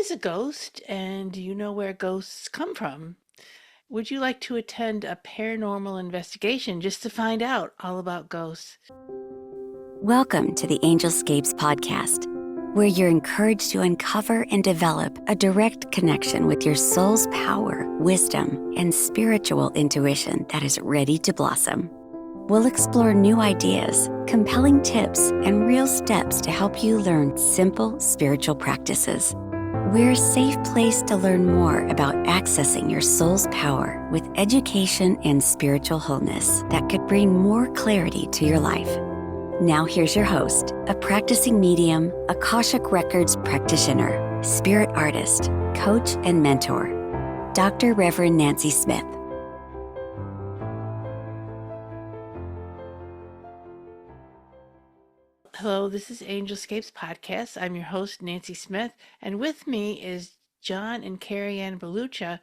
is a ghost, and do you know where ghosts come from? Would you like to attend a paranormal investigation just to find out all about ghosts? Welcome to the Angelscapes podcast, where you're encouraged to uncover and develop a direct connection with your soul's power, wisdom, and spiritual intuition that is ready to blossom. We'll explore new ideas, compelling tips, and real steps to help you learn simple spiritual practices. We're a safe place to learn more about accessing your soul's power with education and spiritual wholeness that could bring more clarity to your life. Now here's your host, a practicing medium, Akashic Records practitioner, spirit artist, coach, and mentor, Dr. Reverend Nancy Smith. Hello, this is Angelscapes Podcast. I'm your host, Nancy Smith, and with me is John and Keriann Balucha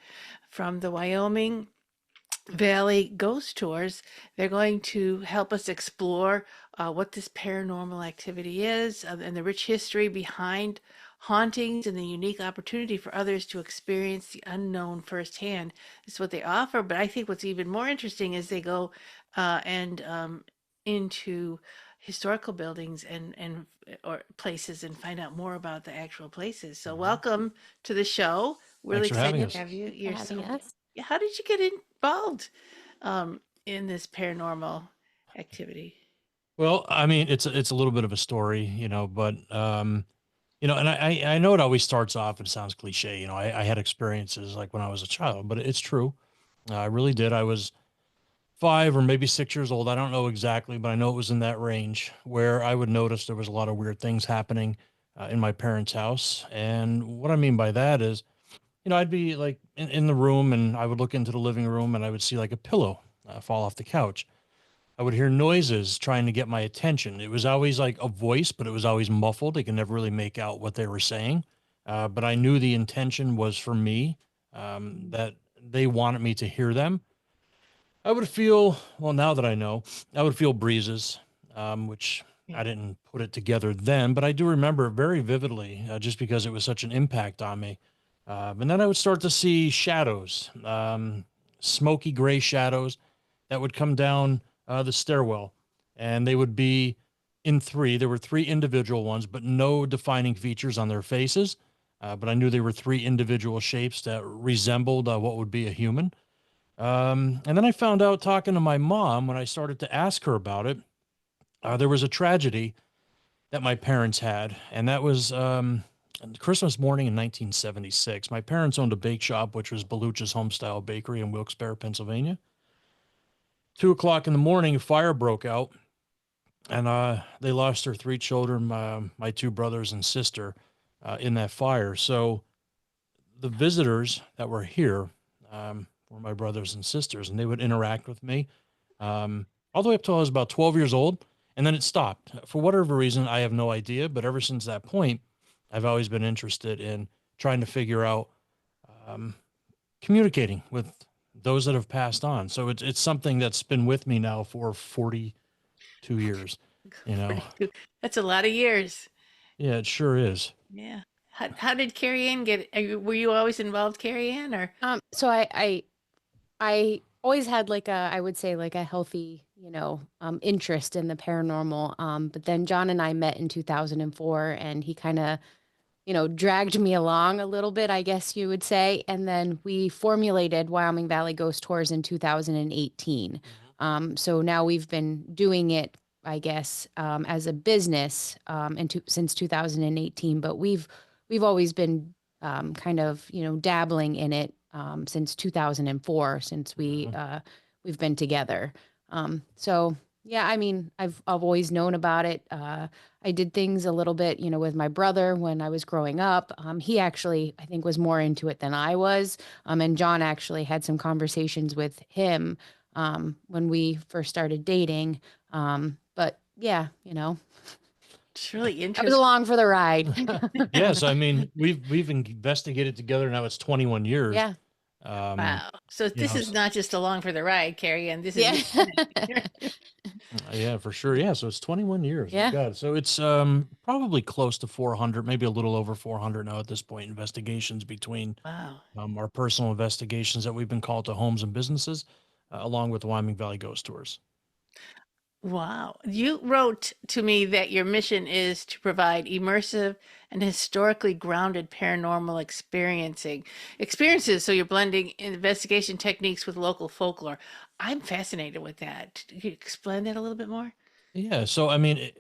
from the Wyoming Valley Ghost Tours. They're going to help us explore what this paranormal activity is and the rich history behind hauntings and the unique opportunity for others to experience the unknown firsthand. This is what they offer, but I think what's even more interesting is they go and into historical buildings and or places and find out more about the actual places. So Mhm. welcome to the show. Thanks Really for having excited to us. have you. For You're having so us. yeah, how did you get involved in this paranormal activity? Well, I mean, it's a little bit of a story, but and I know it always starts off and sounds cliche. I had experiences like when I was a child, but it's true. I really did. I was 5 or maybe 6 years old. I don't know exactly, but I know it was in that range where I would notice there was a lot of weird things happening in my parents' house. And what I mean by that is, I'd be like in the room and I would look into the living room and I would see like a pillow fall off the couch. I would hear noises trying to get my attention. It was always like a voice, but it was always muffled. I could never really make out what they were saying. But I knew the intention was for me, that they wanted me to hear them. I would feel, well, now that I know, I would feel breezes, which Yeah. I didn't put it together then, but I do remember it very vividly, just because it was such an impact on me. And then I would start to see shadows, smoky gray shadows that would come down the stairwell, and they would be in three. There were three individual ones, but no defining features on their faces. But I knew they were three individual shapes that resembled what would be a human. And then I found out talking to my mom when I started to ask her about it. There was a tragedy that my parents had, and that was on Christmas morning in 1976. My parents owned a bake shop, which was Balucha's Homestyle Bakery in Wilkes-Barre, Pennsylvania. 2 o'clock in the morning, a fire broke out, and they lost their three children, my two brothers and sister, in that fire. So the visitors that were here were my brothers and sisters, and they would interact with me all the way up till I was about 12 years old, and then it stopped. For whatever reason, I have no idea, but ever since that point, I've always been interested in trying to figure out um, communicating with those that have passed on. So it's something that's been with me now for 42 years, you know. 42. That's a lot of years. Yeah, it sure is. Yeah. How did Carrie Ann get were you always involved, Carrie Ann, or So I always had like I would say like a healthy, interest in the paranormal. But then John and I met in 2004 and he kind of, dragged me along a little bit, I guess you would say. And then we formulated Wyoming Valley Ghost Tours in 2018. So now we've been doing it, I guess, as a business since 2018. But we've always been kind of, dabbling in it since 2004, since we've been together. So yeah, I mean, I've always known about it. I did things a little bit, with my brother when I was growing up. He actually, I think, was more into it than I was. And John actually had some conversations with him when we first started dating. But yeah, it's really I was interesting. along for the ride. Yes, I mean we've investigated together now. It's 21 years. Yeah. Um, Wow. So you this know, is not just along for the ride, Carrie Ann. This is Yeah. Yeah, for sure. Yeah, so it's 21 years. My Yeah. God. So it's probably close to 400, maybe a little over 400 now at this point, investigations between Wow. our personal investigations that we've been called to homes and businesses, along with the Wyoming Valley Ghost Tours. Wow. You wrote to me that your mission is to provide immersive and historically grounded paranormal experiences. So you're blending investigation techniques with local folklore. I'm fascinated with that. Can you explain that a little bit more? Yeah, so I mean,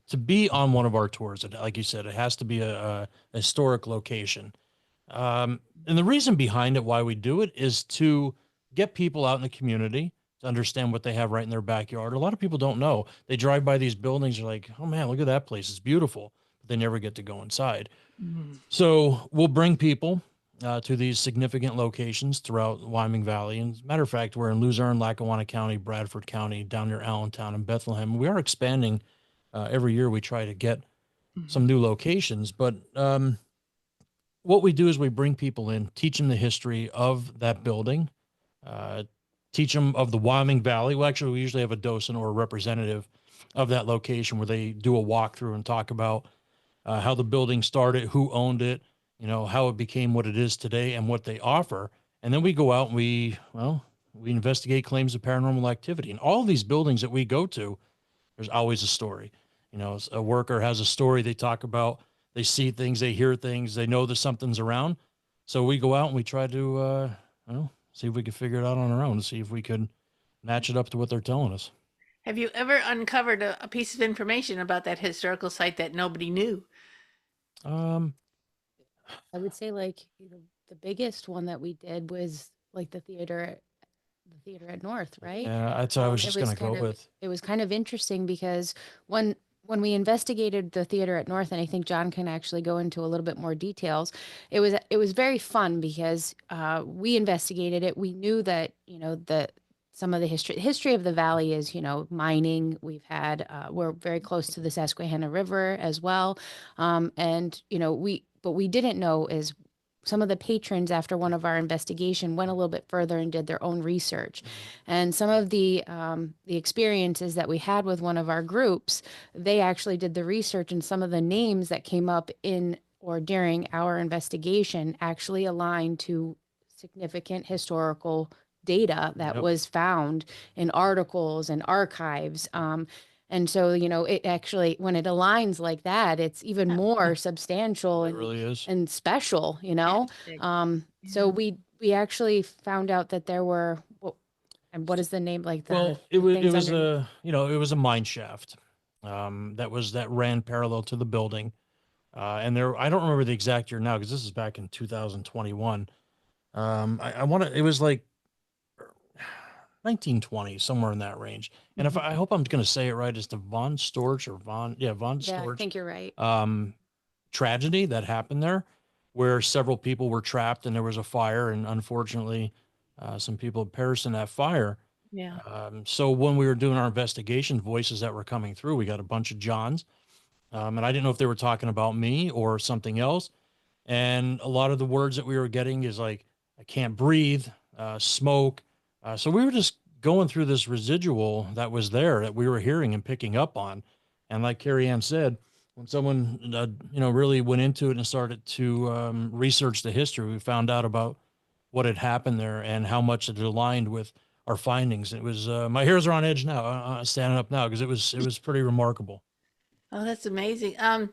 to be on one of our tours, like you said, it has to be a historic location. And the reason behind it, why we do it, is to get people out in the community to understand what they have right in their backyard. A lot of people don't know. They drive by these buildings, are like, "Oh man, look at that place! It's beautiful," but they never get to go inside. Mm. So we'll bring people to these significant locations throughout the Wyoming Valley. And as a matter of fact, we're in Luzerne, Lackawanna County, Bradford County, down near Allentown and Bethlehem. We are expanding every year. We try to get some Mhm. new locations, but what we do is we bring people in, teach them the history of that building, uh, teach them of the Wyoming Valley. Well, actually, we usually have a docent or a representative of that location where they do a walkthrough and talk about how the building started, who owned it, how it became what it is today, and what they offer. And then we go out and we investigate claims of paranormal activity. And all these buildings that we go to, there's always a story. A worker has a story they talk about. They see things, they hear things, they know that something's around. So we go out and we try to, see if we can figure it out on our own, see if we could match it up to what they're telling us. Have you ever uncovered a piece of information about that historical site that nobody knew? Um, I would say like the biggest one that we did was like the theater at North, right? yeah, that's what I was It just was gonna go kind of with. it was kind of interesting because when we investigated the theater at North, and I think John can actually go into a little bit more details, it was very fun because we investigated it. We knew that that some of the history of the valley is mining. We're very close to the Susquehanna River as well, and we didn't know is some of the patrons after one of our investigation went a little bit further and did their own research, Mhm. and some of the experiences that we had with one of our groups, they actually did the research, and some of the names that came up in or during our investigation actually aligned to significant historical data that Yep, was found in articles and archives. And so, it actually, when it aligns like that, it's even more substantial it really is. and special. Fantastic. So Yeah. we actually found out that there were and what is the name, like the Well, it the was it things was underneath? a mine shaft that ran parallel to the building. And there, I don't remember the exact year now because this is back in 2021. I want to, it was like 1920, somewhere in that range. And if Mhm. I hope I'm going to say it right, it's the Von Storch or Von Yeah, I Storch think you're right. um, tragedy that happened there, where several people were trapped and there was a fire, and unfortunately, some people perished in that fire. Yeah. So when we were doing our investigation, voices that were coming through, we got a bunch of Johns, and I didn't know if they were talking about me or something else. And a lot of the words that we were getting is like, I can't breathe, smoke. So we were just going through this residual that was there that we were hearing and picking up on. And like Carrie Ann said, when someone, really went into it and started to research the history, we found out about what had happened there and how much it aligned with our findings. It was, my hairs are on edge now, standing up now, because it was pretty remarkable. Oh, that's amazing. I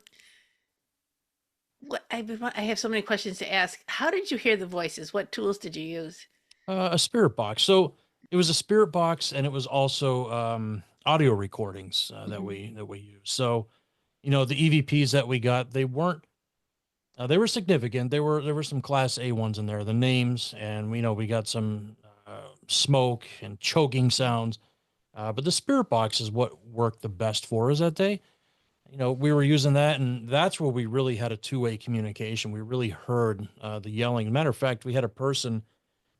have so many questions to ask. How did you hear the voices? What tools did you use? A spirit box. So it was a spirit box, and it was also audio recordings that Mhm. we use. So the EVPs that we got, they weren't. They were significant. There were some Class A ones in there. The names, and we got some smoke and choking sounds. But the spirit box is what worked the best for us that day. We were using that, and that's where we really had a two-way communication. We really heard the yelling. Matter of fact, we had a person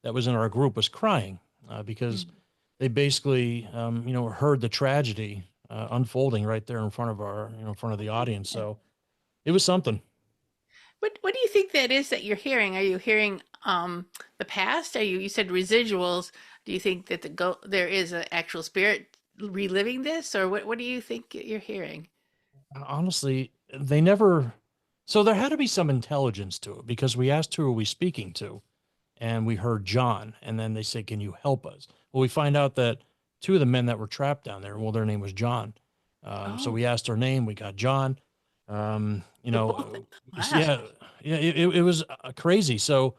that was in our group was crying because Mhm. they basically, heard the tragedy unfolding right there in front of in front of the audience. Yeah. So it was something. What do you think that is that you're hearing? Are you hearing the past? You said residuals? Do you think that there is an actual spirit reliving this, or what do you think you're hearing? Honestly, they never. So there had to be some intelligence to it because we asked who are we speaking to, and we heard John, and then they said, "Can you help us?" Well, we find out that two of the men that were trapped down there, well, their name was John. So Oh, we asked their name, we got John. wow. Yeah, yeah, it was crazy. So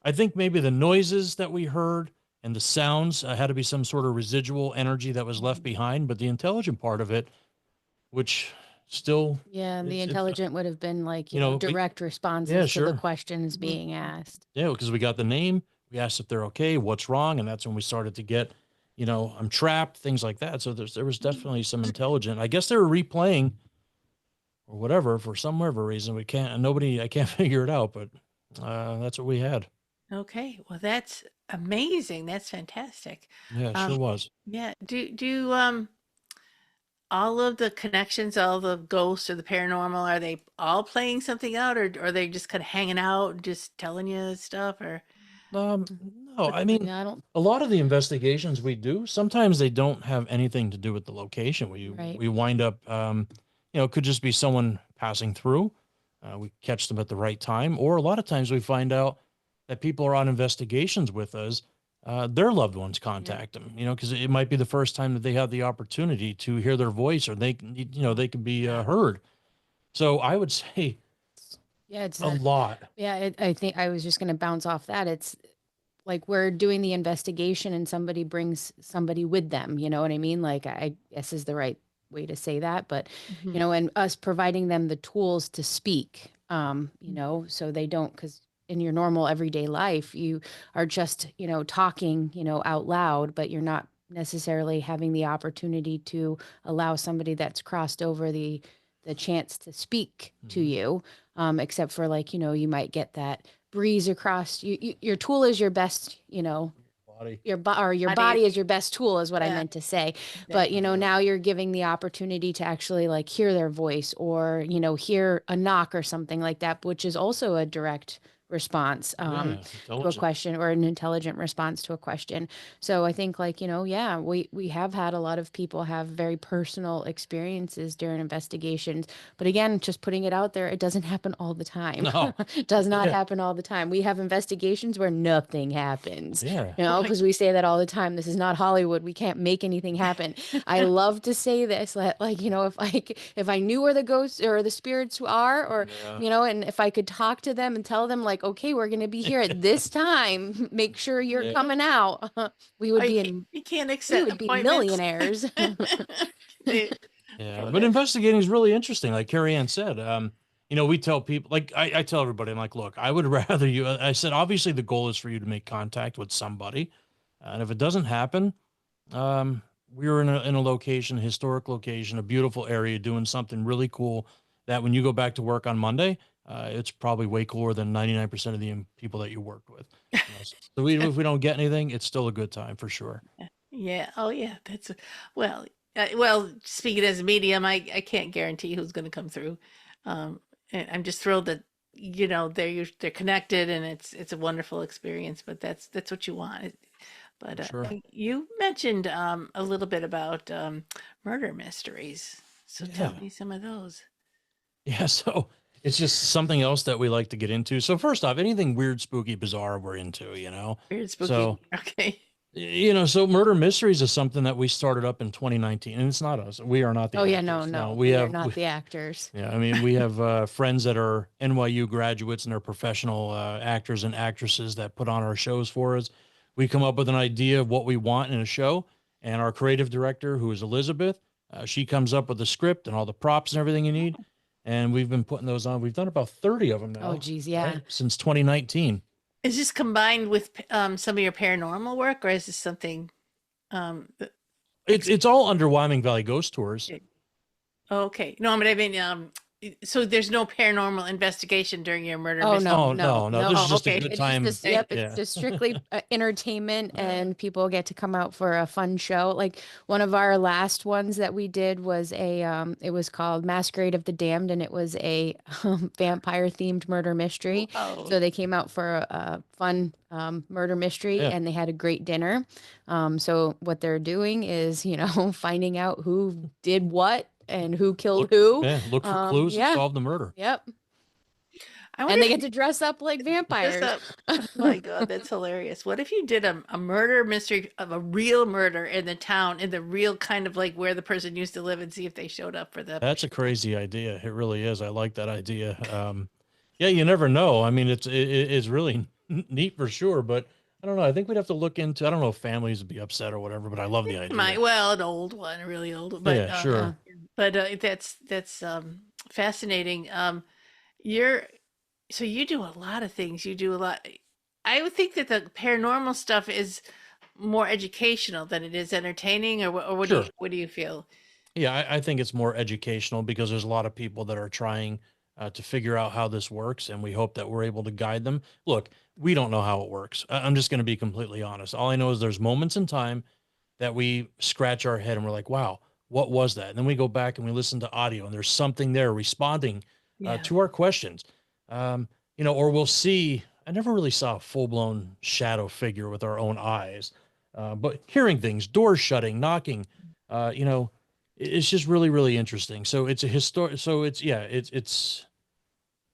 I think maybe the noises that we heard and the sounds had to be some sort of residual energy that was left Mhm. behind, but the intelligent part of it, which still, Yeah, the it's intelligent would have been like, we, direct yeah, responses to the sure. questions Mhm. being asked. Yeah, because we got the name, we asked if they're okay, what's wrong, and that's when we started to get, I'm trapped, things like that. So there was definitely some intelligent. I guess they were replaying or whatever for some whatever reason. I can't figure it out, but that's what we had. Okay, well, that's amazing. That's fantastic. Yeah, it sure Um, was. yeah. Do all of the connections, all the ghosts or the paranormal, are they all playing something out, or are they just kind of hanging out, and just telling you stuff, or Um, no, what? I mean, Yeah, I don't. a lot of the investigations we do, sometimes they don't have anything to do with the location. Right. We wind up, it could just be someone passing through. We catch them at the right time, or a lot of times we find out that people are on investigations with us. Their loved ones Yeah. contact them, because it might be the first time that they have the opportunity to hear their voice, or they can be Yeah. heard. So I would say Yeah, it's a that. lot. Yeah, I think I was just going to bounce off that. It's like we're doing the investigation and somebody brings somebody with them. You know what I mean? Like, I guess is the right way to say that. But, Mhm. and us providing them the tools to speak, Mm. so they don't, because in your normal everyday life, you are just, talking, out loud, but you're not necessarily having the opportunity to allow somebody that's crossed over the chance to speak to Mhm. you, except for like, you might get that breeze across your tool is your best, Body. or your Body, body is your best tool is what I yeah, meant to say. But exactly. now you're giving the opportunity to actually like hear their voice, or hear a knock or something like that, which is also a direct response, Yeah, to a intelligent. question, or an intelligent response to a question. So I think, like, yeah, we have had a lot of people have very personal experiences during investigations, but again, just putting it out there, it doesn't happen all the time. No. It does not Yeah. happen all the time. We have investigations where nothing happens, Yeah. Right. because we say that all the time. This is not Hollywood. We can't make anything happen. I love to say this, that, like, if I knew where the ghosts or the spirits are, or Yeah. and if I could talk to them and tell them, like, okay, we're going to be here at this time, make sure you're Yeah. coming out. we Oh, would be in you can't we accept would be appointments. millionaires. They- Yeah. oh, But that's investigating is really interesting. Like Carrie Ann said, we tell people, like, I tell everybody, I'm like, look, I would rather you, I said, obviously the goal is for you to make contact with somebody. And if it doesn't happen, um, we were in a location, a historic location, a beautiful area, doing something really cool that when you go back to work on Monday, it's probably way cooler than 99% of the people that you worked with. So if we don't get anything, it's still a good time for sure. yeah. Oh, yeah. Well, well. Speaking as a medium, I can't guarantee who's going to come through. And I'm just thrilled that they're connected, and it's a wonderful experience. But that's what you want. But For sure. you mentioned a little bit about murder mysteries. So tell Yeah. me some of those. Yeah. So it's just something else that we like to get into. So first off, anything weird, spooky, bizarre, we're into. Weird, spooky. So, Okay. so murder mysteries is something that we started up in 2019, and it's not us. We are not the Oh yeah, no, actors. No, no, we are not the actors. yeah, I mean, we have friends that are NYU graduates and are professional actors and actresses that put on our shows for us. We come up with an idea of what we want in a show, and our creative director, who is Elizabeth, she comes up with the script and all the props and everything you need. And we've been putting those on. We've done about 30 of them Oh now, geez, yeah. right? Since 2019. Is this combined with some of your paranormal work, or is this something that It's all under Wyoming Valley Ghost Tours. okay? No, I mean, So there's no paranormal investigation during your murder Oh mystery? no, Oh, no, no, this no. is just a okay. good It's just time. this, Hey, yep, it's Yeah. just strictly entertainment, and people get to come out for a fun show. Like one of our last ones that we did was it was called Masquerade of the Damned, and it was a vampire themed murder mystery. oh, So they came out for a fun murder mystery, Yeah. and they had a great dinner. So what they're doing is, finding out who did what and who killed who. Look for clues and Yeah, solve the murder. yep. I wonder And they if get to dress up like just vampires. oh my God, that's hilarious. What if you did a murder mystery of a real murder in the town, in the real kind of like where the person used to live, and see if they showed up for the. That's a crazy idea. It really is. I like that idea. Yeah, you never know. I mean, it's really neat for sure, but I don't know. I think we'd have to look into. I don't know if families would be upset or whatever, but I love the idea. Well, an old one, a really old, Yeah, Yeah. sure. but that's fascinating. You're so you do a lot of things. You do a lot. I would think that the paranormal stuff is more educational than it is entertaining, or Sure. what do you feel? Yeah, I think it's more educational because there's a lot of people that are trying to figure out how this works, and we hope that we're able to guide them. Look, we don't know how it works. I'm just going to be completely honest. All I know is there's moments in time that we scratch our head and we're like, wow, what was that? And then we go back and we listen to audio and there's something there responding Yeah. to our questions. Um, or we'll see, I never really saw a full blown shadow figure with our own eyes, but hearing things, doors shutting, knocking, uh, you know, it's just really, really interesting. So it's a historic, so it's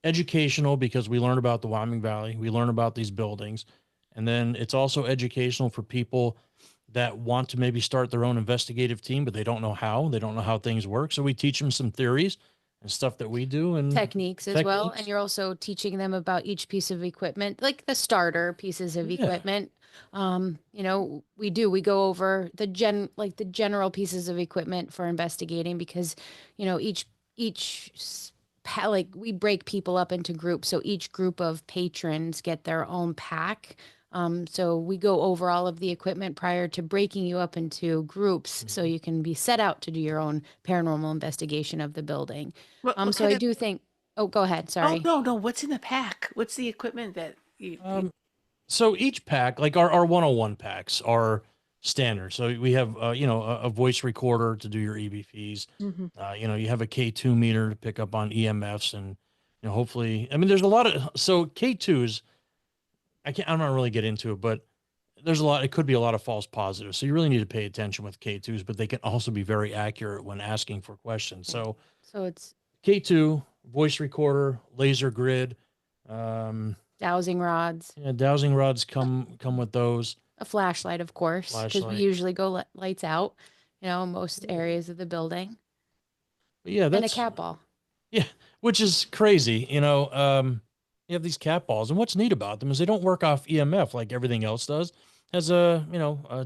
educational because we learn about the Wyoming Valley, we learn about these buildings, and then it's also educational for people that want to maybe start their own investigative team, but they don't know how. They don't know how things work. So we teach them some theories and stuff that we do and Techniques as well. And techniques. you're also teaching them about each piece of equipment, like the starter pieces of Yeah. equipment. We go over the general pieces of equipment for investigating, because, like we break people up into groups. So each group of patrons get their own pack. So we go over all of the equipment prior to breaking you up into groups so Mhm. you can be set out to do your own paranormal investigation of the building. What So kind I of? do think, oh, go ahead. Oh Sorry. no, no. What's in the pack? What's the equipment that you? Um, so each pack, like our 101 packs are standard. So we have, a voice recorder to do your EVPs. Mhm. You have a K2 meter to pick up on EMFs and, hopefully, I mean, there's a lot of, so K2s, I'm not really get into it, but there's a lot, it could be a lot of false positives. So you really need to pay attention with K2s, but they can also be very accurate when asking for questions. So So it's K2, voice recorder, laser grid, um, dowsing rods, yeah, dowsing rods come with those. a flashlight, of course, because we Flashlight. usually go lights out, most areas of the building, But yeah, and a that's cat ball. yeah, which is crazy. You have these cat balls, and what's neat about them is they don't work off EMF like everything else does. Has a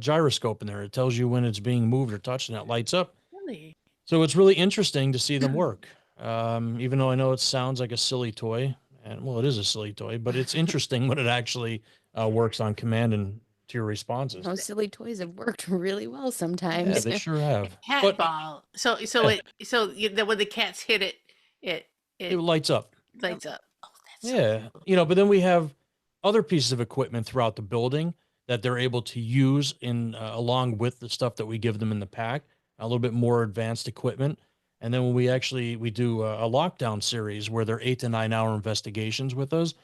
gyroscope in there. It tells you when it's being moved or touched, and it lights up. Really? So it's really interesting to see them work. Even though I know it sounds like a silly toy, and well, it is a silly toy, but it's interesting when it actually works on command and to your responses. Those silly toys have worked really well Yeah, sometimes. they sure have. Cat But ball. yeah, When the cats hit it, it it it lights up. lights up. Oh, that's so Yeah. cool. But then we have other pieces of equipment throughout the building that they're able to use in along with the stuff that we give them in the pack, a little bit more advanced equipment. And then when we do a lockdown series where they're 8 to 9 hour investigations with us,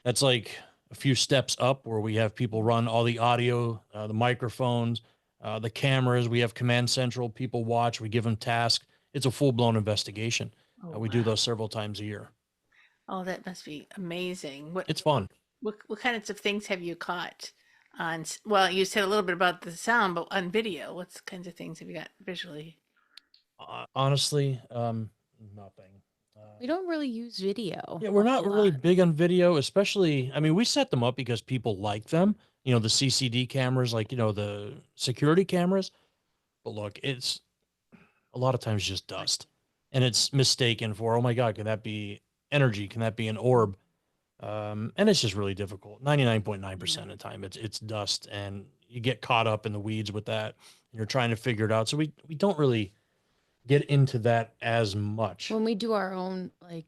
that's like a few steps up where we have people run all the audio, the microphones, the cameras. We have command central, people watch, we give them tasks. It's a full blown investigation. Oh We do wow. those several times a year. Oh, that must be amazing. It's fun. What kinds of things have you caught on? Well, you said a little bit about the sound, but on video, what kinds of things have you got visually? Honestly, nothing. We don't really use video Yeah, a we're not whole really lot. big on video, especially. I mean, we set them up because people like them. The CCD cameras, like the security cameras. But look, it's a lot of times just dust, and it's mistaken for, oh my God, can that be energy? Can that be an orb? And it's just really difficult. 99.9% of the time, it's dust, and you get caught up in the weeds with that. And you're trying to figure it out. So we don't really get into that as much. When we do our own like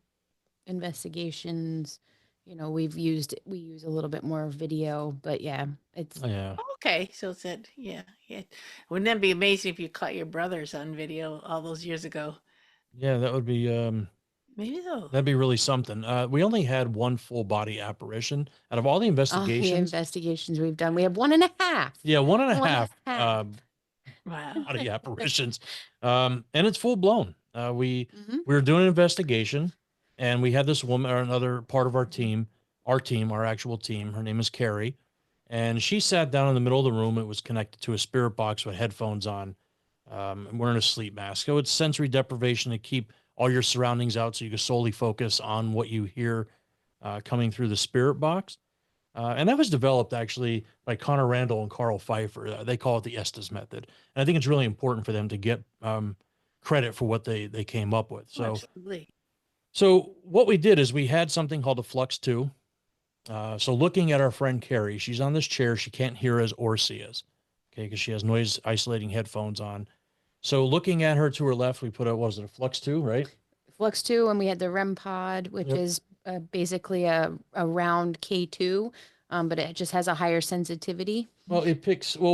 investigations, we use a little bit more video, but yeah, it's Yeah. Okay, so it's that, yeah, yeah. Wouldn't that be amazing if you caught your brothers on video all those years ago? Yeah, that would be Maybe so. that'd be really something. We only had one full body apparition out of all the all the investigations. investigations we've done. We have one and a half. Yeah, one and a One and half a half. Wow. body apparitions. And it's full blown. Mhm. We were doing an investigation, and we had this woman or another part of our actual team. Her name is Carrie, and she sat down in the middle of the room. It was connected to a spirit box with headphones on, and wearing a sleep mask. So it's sensory deprivation to keep all your surroundings out, so you can solely focus on what you hear coming through the spirit box. And that was developed actually by Connor Randall and Carl Pfeiffer. They call it the Estes method, and I think it's really important for them to get credit for what they came up with. Oh, So, absolutely. so what we did is we had something called a Flux 2. So looking at our friend Carrie, she's on this chair. She can't hear us or see us, okay, because she has noise isolating headphones on. So looking at her to her left, we put a, what was it, a Flux 2, right? Flux 2, and we had the REM pod, which Yep. is basically a round K2, but it just has a higher sensitivity. Well,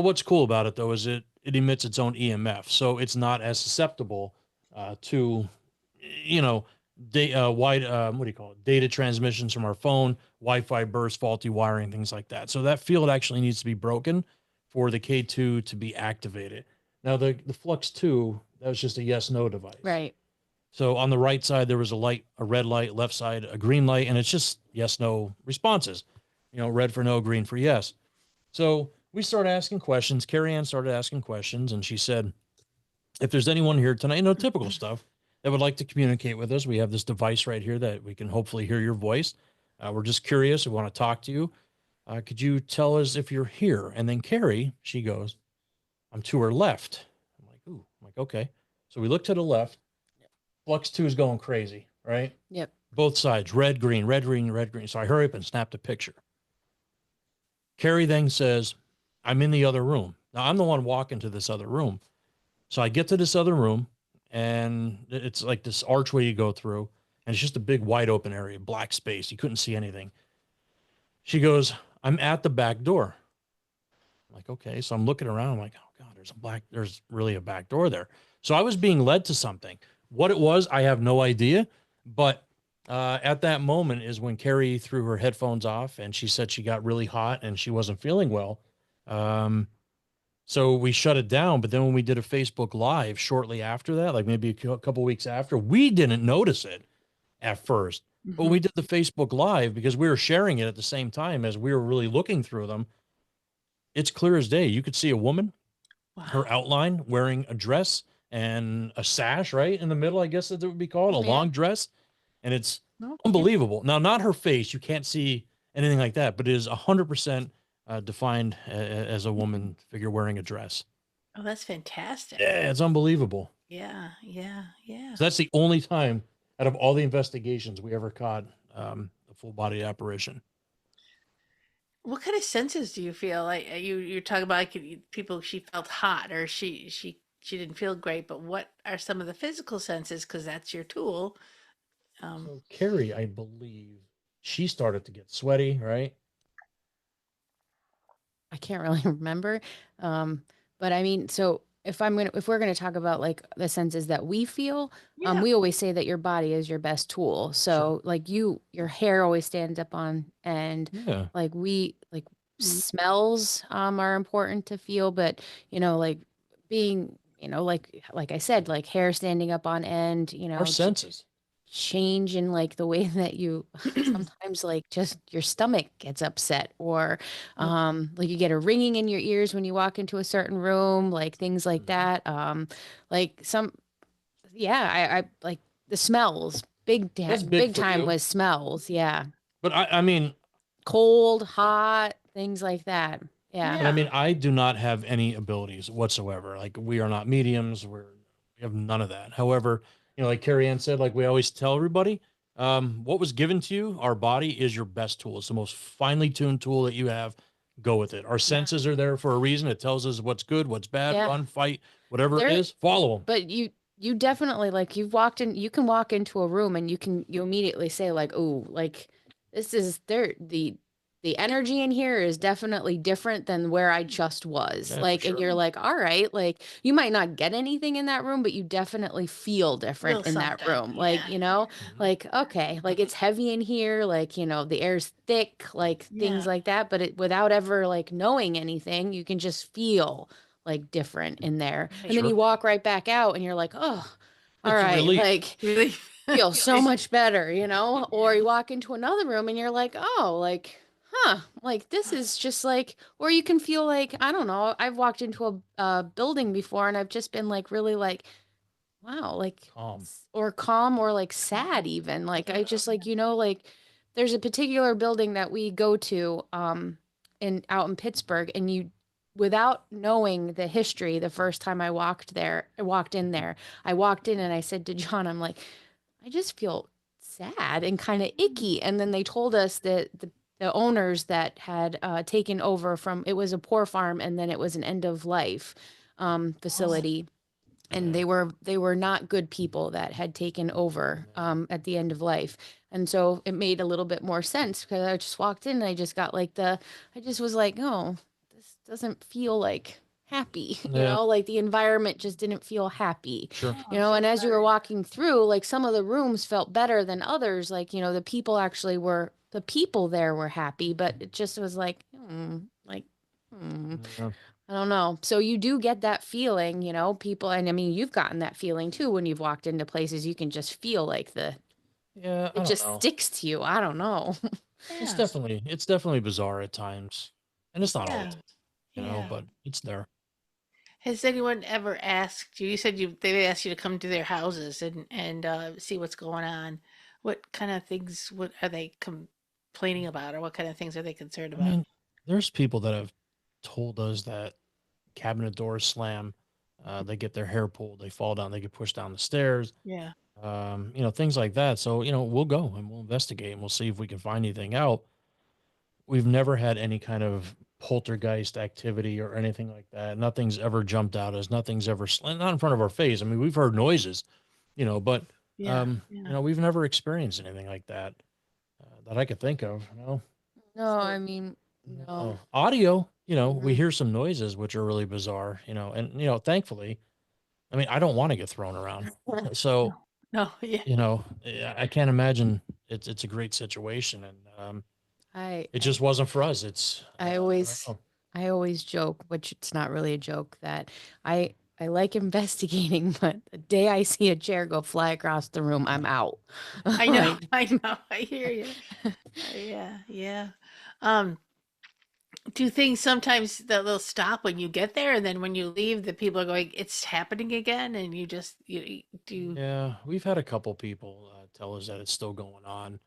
what's cool about it though is it emits its own EMF, so it's not as susceptible to, you know, wide what do you call it? Data transmissions from our phone, Wi-Fi bursts, faulty wiring, things like that. So that field actually needs to be broken for the K2 to be activated. Now the Flux 2, that was just a yes/no device. Right. So on the right side there was a light, a red light, left side a green light, and it's just yes/no responses. You know, red for no, green for yes. So we started asking questions. Keriann started asking questions, and she said, if there's anyone here tonight, typical stuff, that would like to communicate with us, we have this device right here that we can hopefully hear your voice. We're just curious. We want to talk to you. Could you tell us if you're here? And then Carrie, she goes, I'm to her left. I'm like, ooh, I'm like, okay. So we look to the left. Flux 2 is going crazy, right? Yep. Both sides, red, green, red, green, red, green. So I hurry up and snap the picture. Carrie then says, I'm in the other room. Now I'm the one walking to this other room. So I get to this other room, and it's like this archway you go through, and it's just a big wide open area, black space. You couldn't see anything. She goes, I'm at the back door. I'm like, okay. So I'm looking around. I'm like, oh God, there's really a back door there. So I was being led to something. What it was, I have no idea. But at that moment is when Carrie threw her headphones off, and she said she got really hot and she wasn't feeling well. So we shut it down. But then when we did a Facebook Live shortly after that, like maybe a couple weeks after, we didn't notice it at first. But Mhm. we did the Facebook Live because we were sharing it at the same time as we were really looking through them. It's clear as day. You could see a woman, her Wow. outline, wearing a dress and a sash right in the middle, I guess that it would be called, a Yeah. long dress. And it's Okay. unbelievable. Now, not her face. You can't see anything like that, but it is 100% defined as a woman figure wearing a dress. Oh, that's fantastic. Yeah, it's unbelievable. Yeah, yeah, yeah. So that's the only time out of all the investigations we ever caught a full body apparition. What kind of senses do you feel like you're talking about like people she felt hot or she didn't feel great, but what are some of the physical senses? Because that's your tool. So Carrie, I believe she started to get sweaty, right? I can't really remember. But I mean, so if we're gonna talk about like the senses that we feel, Yeah. we always say that your body is your best tool. So like your hair always stands up on end. Yeah. Like Mhm. smells are important to feel, but like being, like I said, like hair standing up on end, Our senses. change in like the way that you sometimes like just your stomach gets upset, or Yep. like you get a ringing in your ears when you walk into a certain room, like things like Mhm. that. Like some yeah, I like the smells, That's big big for time you. with smells. Yeah. But I mean, Cold, hot, things like that. Yeah. and I Yeah. mean, I do not have any abilities whatsoever. Like we are not mediums. We have none of that. However, like Carrie Ann said, like we always tell everybody, what was given to you, our body is your best tool. It's the most finely tuned tool that you have. Go with it. Our Yeah. senses are there for a reason. It tells us what's good, what's bad, Yeah. run, fight, whatever it There is, follow them. but you definitely like you can walk into a room and you immediately say like, "Oh, like this is there the energy in here is definitely different than where I just was." Yeah, for Like, and sure. you're like, "All right, like you might not get anything in that room, but you definitely feel different Feel in that something. room." Like, Yeah. Mhm. like okay, like it's heavy in here, like, the air's thick, like things Yeah. like that, but without ever like knowing anything, you can just feel like different in there. And Right. then you Sure. walk right back out and you're like, oh, all It's a right, relief. like Really. feel so Really. much better, Or Yeah. you walk into another room and you're like, oh, like, huh, like this is just like, or you can feel like, I don't know, I've walked into a building before and I've just been like really like, wow, like, Calm. or calm or like sad even. Like I just like, like there's a particular building that we go to in out in Pittsburgh and without knowing the history, the first time I walked in there, I walked in and I said to John, I'm like, I just feel sad and kind of icky. And then they told us that the owners that had taken over from it was a poor farm and then it was an end of life Oh, facility, and Yeah. they were not good people that had taken over Yeah. at the end of life. And so it made a little bit more sense because I just walked in and I just got like I just was like, oh, this doesn't feel like happy, Yeah. like the environment just didn't feel happy, Sure. oh, I'm so and as you were sorry. walking through, like some of the rooms felt better than others, like the people there were happy, but it just was like like hmm. Yeah. I don't know. So you do get that feeling, people, and I mean, you've gotten that feeling too when you've walked into places. You can just feel like Yeah. I it don't just know. sticks to you. I don't know. Yeah. It's definitely bizarre at times, and it's not all the Yeah. time, Yeah. but it's there. Has anyone ever asked you? You said they asked you to come to their houses and see what's going on. What kind of things? What are they complaining about, or what kind of things are they concerned I about? mean, there's people that have told us that cabinet doors slam, they get their hair pulled, they fall down, they get pushed down the stairs, Yeah. things like that. So, we'll go and we'll investigate and we'll see if we can find anything out. We've never had any kind of poltergeist activity or anything like that. Nothing's ever jumped out at us. Nothing's ever not in front of our face. I mean, we've heard noises, but Yeah. Yeah. we've never experienced anything like that that I could think of. No, So I mean, no. Audio. We Mhm. hear some noises which are really bizarre. And thankfully, I mean, I don't want to get thrown around, so no. No. Yeah. I can't imagine it's a great situation, and I, it I, just wasn't for us. It's I I don't always, know. I always joke, which it's not really a joke, that I like investigating, but the day I see a chair go fly across the room, I'm out. I know. Like, I know. I hear you. Yeah. Yeah. Um, do things sometimes that they'll stop when you get there, and then when you leave, the people are going, "It's happening again," and you do. Yeah, we've had a couple people tell us that it's still going on,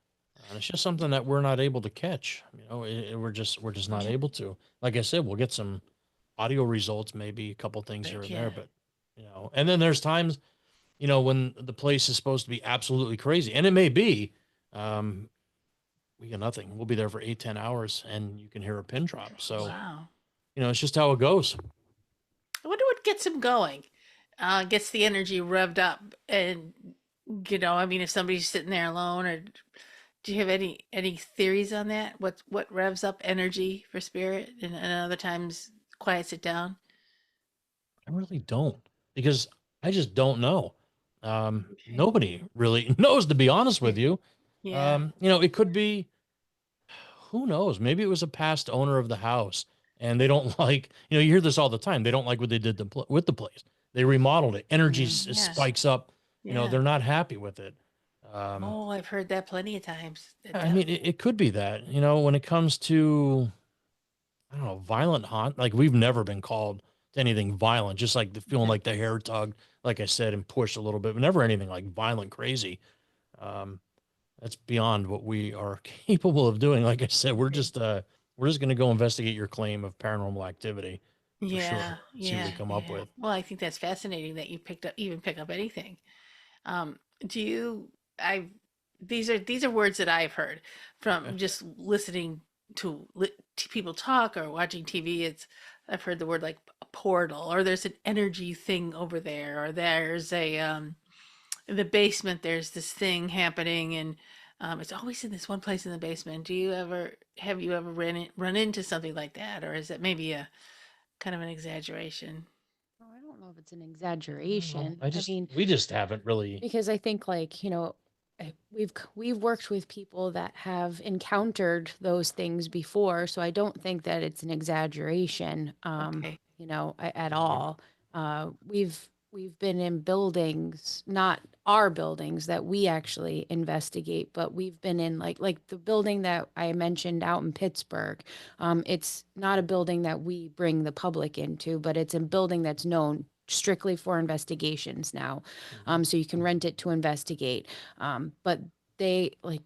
and it's just something that we're not able to catch. We're just not Yeah. able to. Like I said, we'll get some audio results, maybe a couple things here But and there, yeah. but and then there's times when the place is supposed to be absolutely crazy, and it may be. Um, we got nothing. We'll be there for 8-10 hours, and you can hear a pin drop. So Wow. it's just how it goes. I wonder what gets them going, gets the energy revved up, and I mean, if somebody's sitting there alone, or do you have any theories on that? What revs up energy for spirit, and other times quiets it down? I really don't, because I just don't know. Okay. Nobody really knows, to be honest Yeah. with you. Yeah. It could be, who knows? Maybe it was a past owner of the house, and they don't like, you hear this all the time. They don't like what they did with the place. They remodeled it. Energy Yeah. spikes up. Yeah. They're not happy with it. Um, Oh, I've heard that plenty of times. That I mean, definitely. it could be that, when it comes to, I don't know, violent haunt, like we've never been called to anything violent, just like the feeling Yeah. like the hair tugged, like I said, and pushed a little bit, but never anything like violent, crazy. Um, that's beyond what we are capable of doing. Like I said, we're just going to go investigate your claim of paranormal activity for Yeah. sure. See what Yeah. we come up Yeah. with. Well, I think that's fascinating that you pick up anything. Do you I these are words that I've heard from just listening to people talk or watching TV. It's I've heard the word like a portal, or there's an energy thing over there, or there's a in the basement there's this thing happening, and it's always in this one place in the basement. Do you ever have you ever run into something like that, or is it maybe a kind of an exaggeration? Oh, I don't know if it's an Well, exaggeration. I mean, we just haven't really. because I think like, we've worked with people that have encountered those things before, so I don't think that it's an exaggeration, Okay. at all. We've been in buildings, not our buildings that we actually investigate, but we've been in like the building that I mentioned out in Pittsburgh. It's not a building that we bring the public into, but it's a building that's known strictly for investigations now. Mhm. So you can rent it to investigate. But they like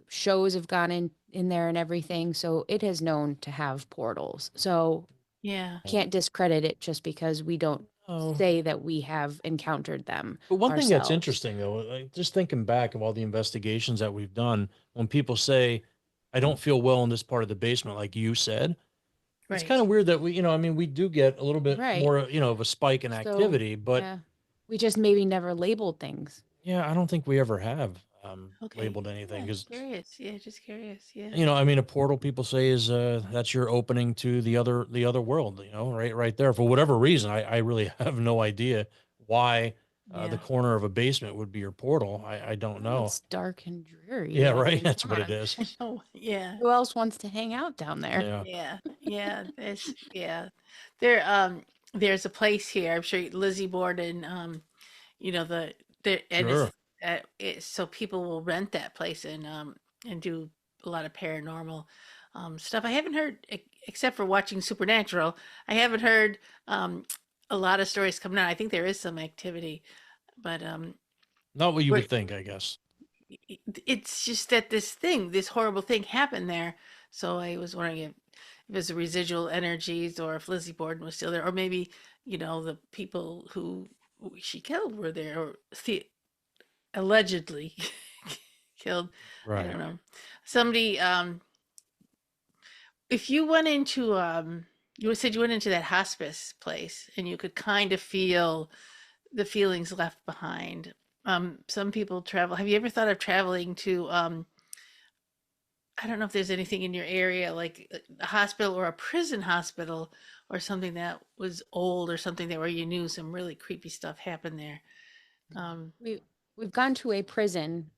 shows have gone in there and everything, so it has known to have portals. So Yeah. can't discredit it just because we don't Oh, say that we have encountered them but one thing that's ourselves. interesting though, like, just thinking back of all the investigations that we've done, when people say, "I don't feel well in this part of the basement," like you said, it's kind Right. of weird that we, I mean, we do get a little bit Right. more, of a spike in So activity, but yeah, we just maybe never labeled things. yeah, I don't think we ever have Okay. labeled anything Yeah. because, Curious. Yeah. Just curious. Yeah. I mean, a portal people say is that's your opening to the other world, right there. For whatever reason, I really have no idea why the Yeah. corner of a basement would be your portal. I don't Well, know. it's dark and dreary. Yeah, I right. mean, That's come what it on. is. I know. Yeah. Who else wants to hang out down there? Yeah, Yeah. Yeah. There there's a place here. I'm sure Lizzie Borden the there and sure. it's so people will rent that place and do a lot of paranormal stuff. I haven't heard except for watching Supernatural. I haven't heard um a lot of stories coming out. I think there is some activity, but Not what you we're would think, I guess. it's just that this horrible thing happened there. So I was wondering if it was the residual energies or if Lizzie Borden was still there, or maybe, the people who she killed were there, or allegedly killed. I Right. don't know. Somebody, if you went into, you said you went into that hospice place and you could kind of feel the feelings left behind. Some people travel. Have you ever thought of traveling to, I don't know if there's anything in your area like a hospital or a prison hospital or something that was old or something that where you knew some really creepy stuff happened there. Um, We we've gone to a prison.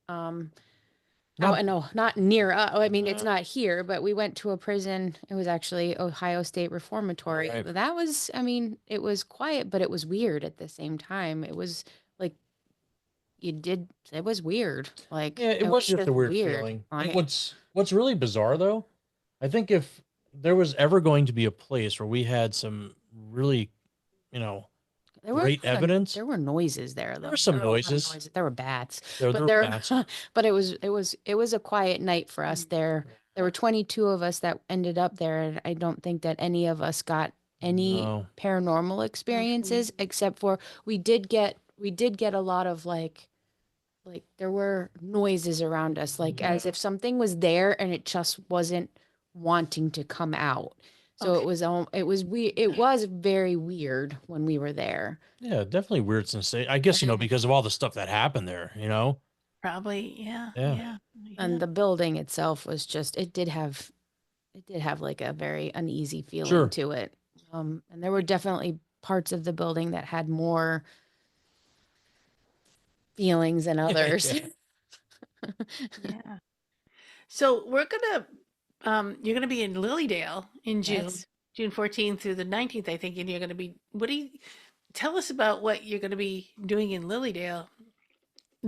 Not. No, not near. I mean, it's Uh, not here, but we went to a prison. It was actually Ohio State Reformatory. right. That was, I mean, it was quiet, but it was weird at the same time. It was like it was weird. Like Yeah, it it was was just just a weird weird. feeling. And Like what's really bizarre though, I think if there was ever going to be a place where we had some really, you know, great evidence, there were noises there there though. were There some were a lot of noises. noises. There were bats, There but were there, bats. but it was a quiet night for us there. There were 22 of us that ended up there, and I don't think that any of us got any No. paranormal experiences except for we did get a lot of like there were noises around us, like as if something was there and it just wasn't wanting to come out. So okay. it was very weird when we were there. Yeah, definitely weird sensation. I guess, And because of all the stuff that happened there. Probably, yeah, Yeah. yeah, and yeah. the building itself was just it did have like a very uneasy feeling Sure. to it. And there were definitely parts of the building that had more feelings than others. Yeah. Yeah. So you're gonna be in Lilydale in June, Yes. June 14th through the 19th, I think, and you're gonna be, tell us about what you're gonna be doing in Lilydale,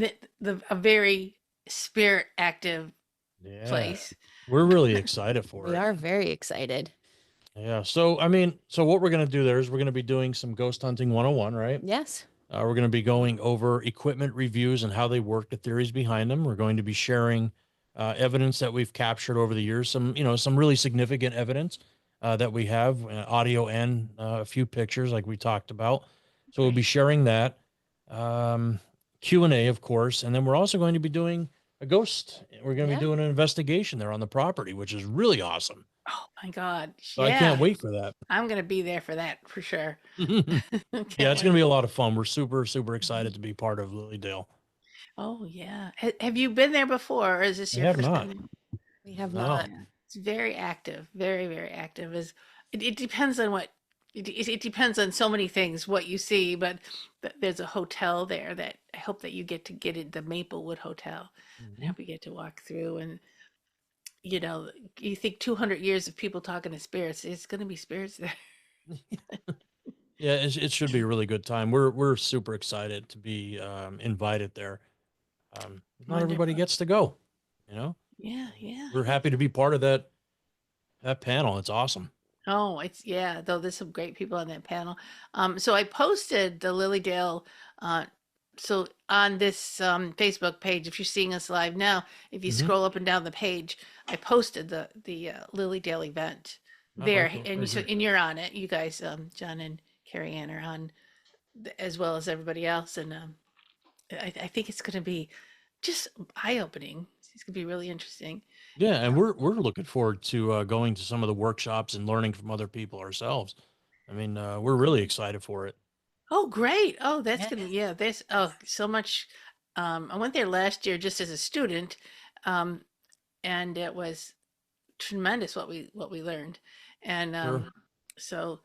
a very spirit active Yeah. place. We're really excited for We it. are very excited. Yeah. So, I mean, what we're going to do there is we're going to be doing some ghost hunting 101, right? Yes. We're going to be going over equipment reviews and how they work, the theories behind them. We're going to be sharing evidence that we've captured over the years, some really significant evidence that we have, audio and a few pictures, like we talked about. So we'll be Great. sharing that, Q&A, of course, and then we're also going to be doing a ghost. We're going to be Yeah. doing an investigation there on the property, which is really awesome. Oh my God. So I can't Yeah. wait for that. I'm gonna be there for that for sure. Yeah, Can't it's gonna wait. be a lot of fun. We're super, super Mhm. excited to be part of Lilydale. Oh, yeah. Have you been there before, or is this I your have first not. time? We have No. not. Yeah. It's very active, very, very active. It depends on what it depends on so many things what you see, but there's a hotel there that I hope that you get it, the Maplewood Hotel. I Mhm. hope you get to walk through and you know, you think 200 years of people talking to spirits, it's going to be spirits there. Yeah, it should be a really good time. We're super excited to be invited there. Not everybody Wonderful. gets to go, you know. Yeah, So yeah, we're yeah. happy to be part of that panel. It's awesome. Oh, it's yeah, though there's some great people on that panel. So I posted the Lilydale so on this Facebook page, if you're seeing us live now, if you Hmm. scroll up and down the page, I posted the Lilydale event Oh, there, okay, and very so good. and you're on it. You guys, John and Carrie Ann are on as well as everybody else, and I think it's going to be just eye-opening. It's going to be really interesting. Yeah, and we're looking forward to going to some of the workshops and learning from other people ourselves. I mean, we're really excited for it. Oh, great. Oh, that's Yeah. gonna be, yeah, there's oh so much. I went there last year just as a student, um, and it was tremendous what we learned. And Sure. so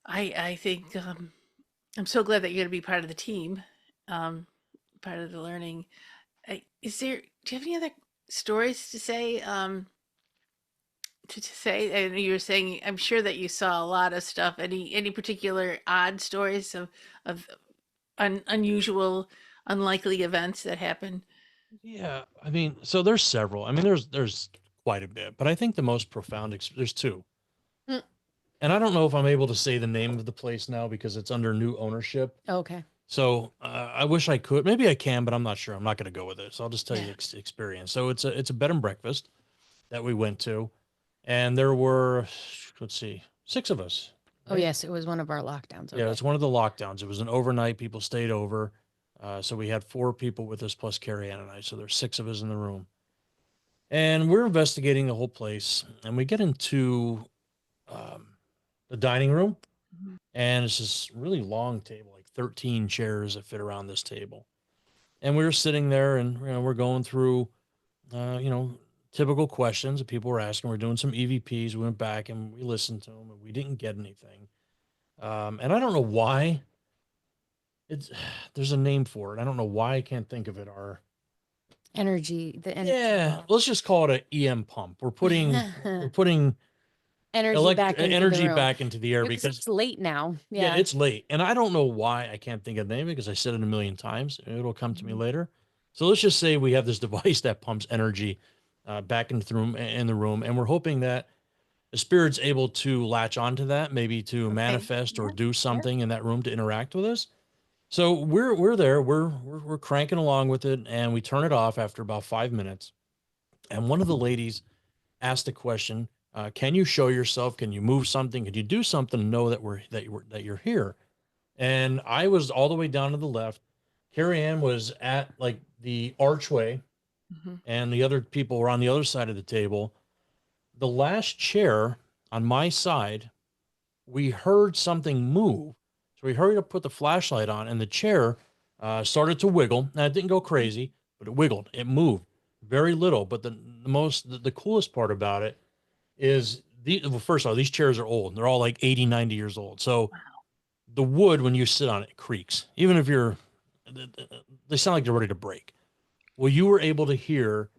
I think I'm so glad that you're gonna be part of the team, um, part of the learning. Is there, do you have any other stories to say? To say, and you were saying, I'm sure that you saw a lot of stuff. Any particular odd stories of unusual, unlikely events that happen? Yeah, I mean, so there's several. I mean, there's quite a bit, but I think the most profound there's two. Mm. And I don't know if I'm able to say the name of the place now because it's under new ownership. Okay. So I wish I could. Maybe I can, but I'm not sure. I'm not going to go with it. So I'll just tell you Yeah. the experience. So it's a bed and breakfast that we went to, and there were, let's see, six of us, Oh, right? yes, it was one of our lockdowns. Yeah, Okay. it's one of the lockdowns. It was an overnight. People stayed over. So we had four people with us plus Carrie Ann and I. So there's six of us in the room. And we're investigating the whole place. And we get into um, the dining room. Mhm. And it's this really long table, like 13 chairs that fit around this table. And we were sitting there and we're going through, you know, typical questions that people were asking. We're doing some EVPs. We went back and we listened to them and we didn't get anything. And I don't know why. It's there's a name for it. I don't know why I can't think of it. Our Energy, the Yeah, let's just call it a EM pump. We're putting energy back into the energy room. back into the air Because because it's late now. yeah, Yeah. it's late. And I don't know why I can't think of the name because I said it a million times. It'll come to me Mhm. later. So let's just say we have this device that pumps energy back into the room, and we're hoping that the spirit's able to latch onto that, maybe to Okay. manifest or Yeah. do Yeah. something in that room to interact with us. So we're there, we're cranking along with it, and we turn it off after about 5 minutes. And one of the ladies asked a question: "Can you show yourself? Can you move something? Can you do something to know that you're here?" And I was all the way down to the left. Carrie Ann was at like the archway, Mhm. and the other people were on the other side of the table. The last chair on my side, we heard something move. So we hurried up, put the flashlight on, and the chair started to wiggle. Now it didn't go crazy, but it wiggled. It moved very little. But the coolest part about it is well, first of all, these chairs are old. They're all like 80, 90 years old. So the wood, when you sit on it, creaks. Even if they sound like they're ready to break. Well, you were able to hear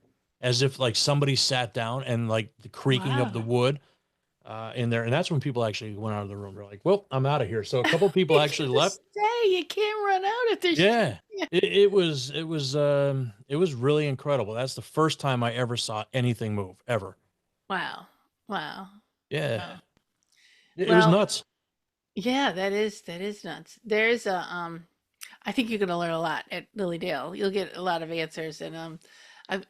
as if like somebody sat down and like the creaking of the Wow. wood in there. And that's when people actually went out of the room. They're like, well, I'm out of here. So a couple of I people was actually gonna left. say you can't run out if there's Yeah. yeah. It was really incredible. That's the first time I ever saw anything move ever. Wow. Wow. Yeah. Wow. It was Well, nuts. yeah, that is nuts. There's a I think you're gonna learn a lot at Lilydale. You'll get a lot of answers, and I'm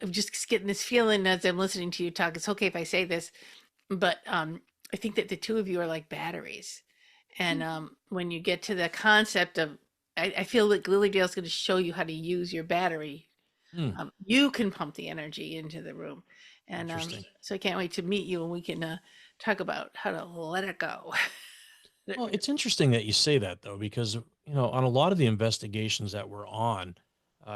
just getting this feeling as I'm listening to you talk. It's okay if I say this, but I think that the two of you are like batteries, and when you get to the concept of, I feel like Lilydale's going to show you how to use your battery. Hmm. You can pump the energy into the room, And Interesting. so I can't wait to meet you and we can talk about how to let it go. Well, it's interesting that you say that though, because on a lot of the investigations that we're on,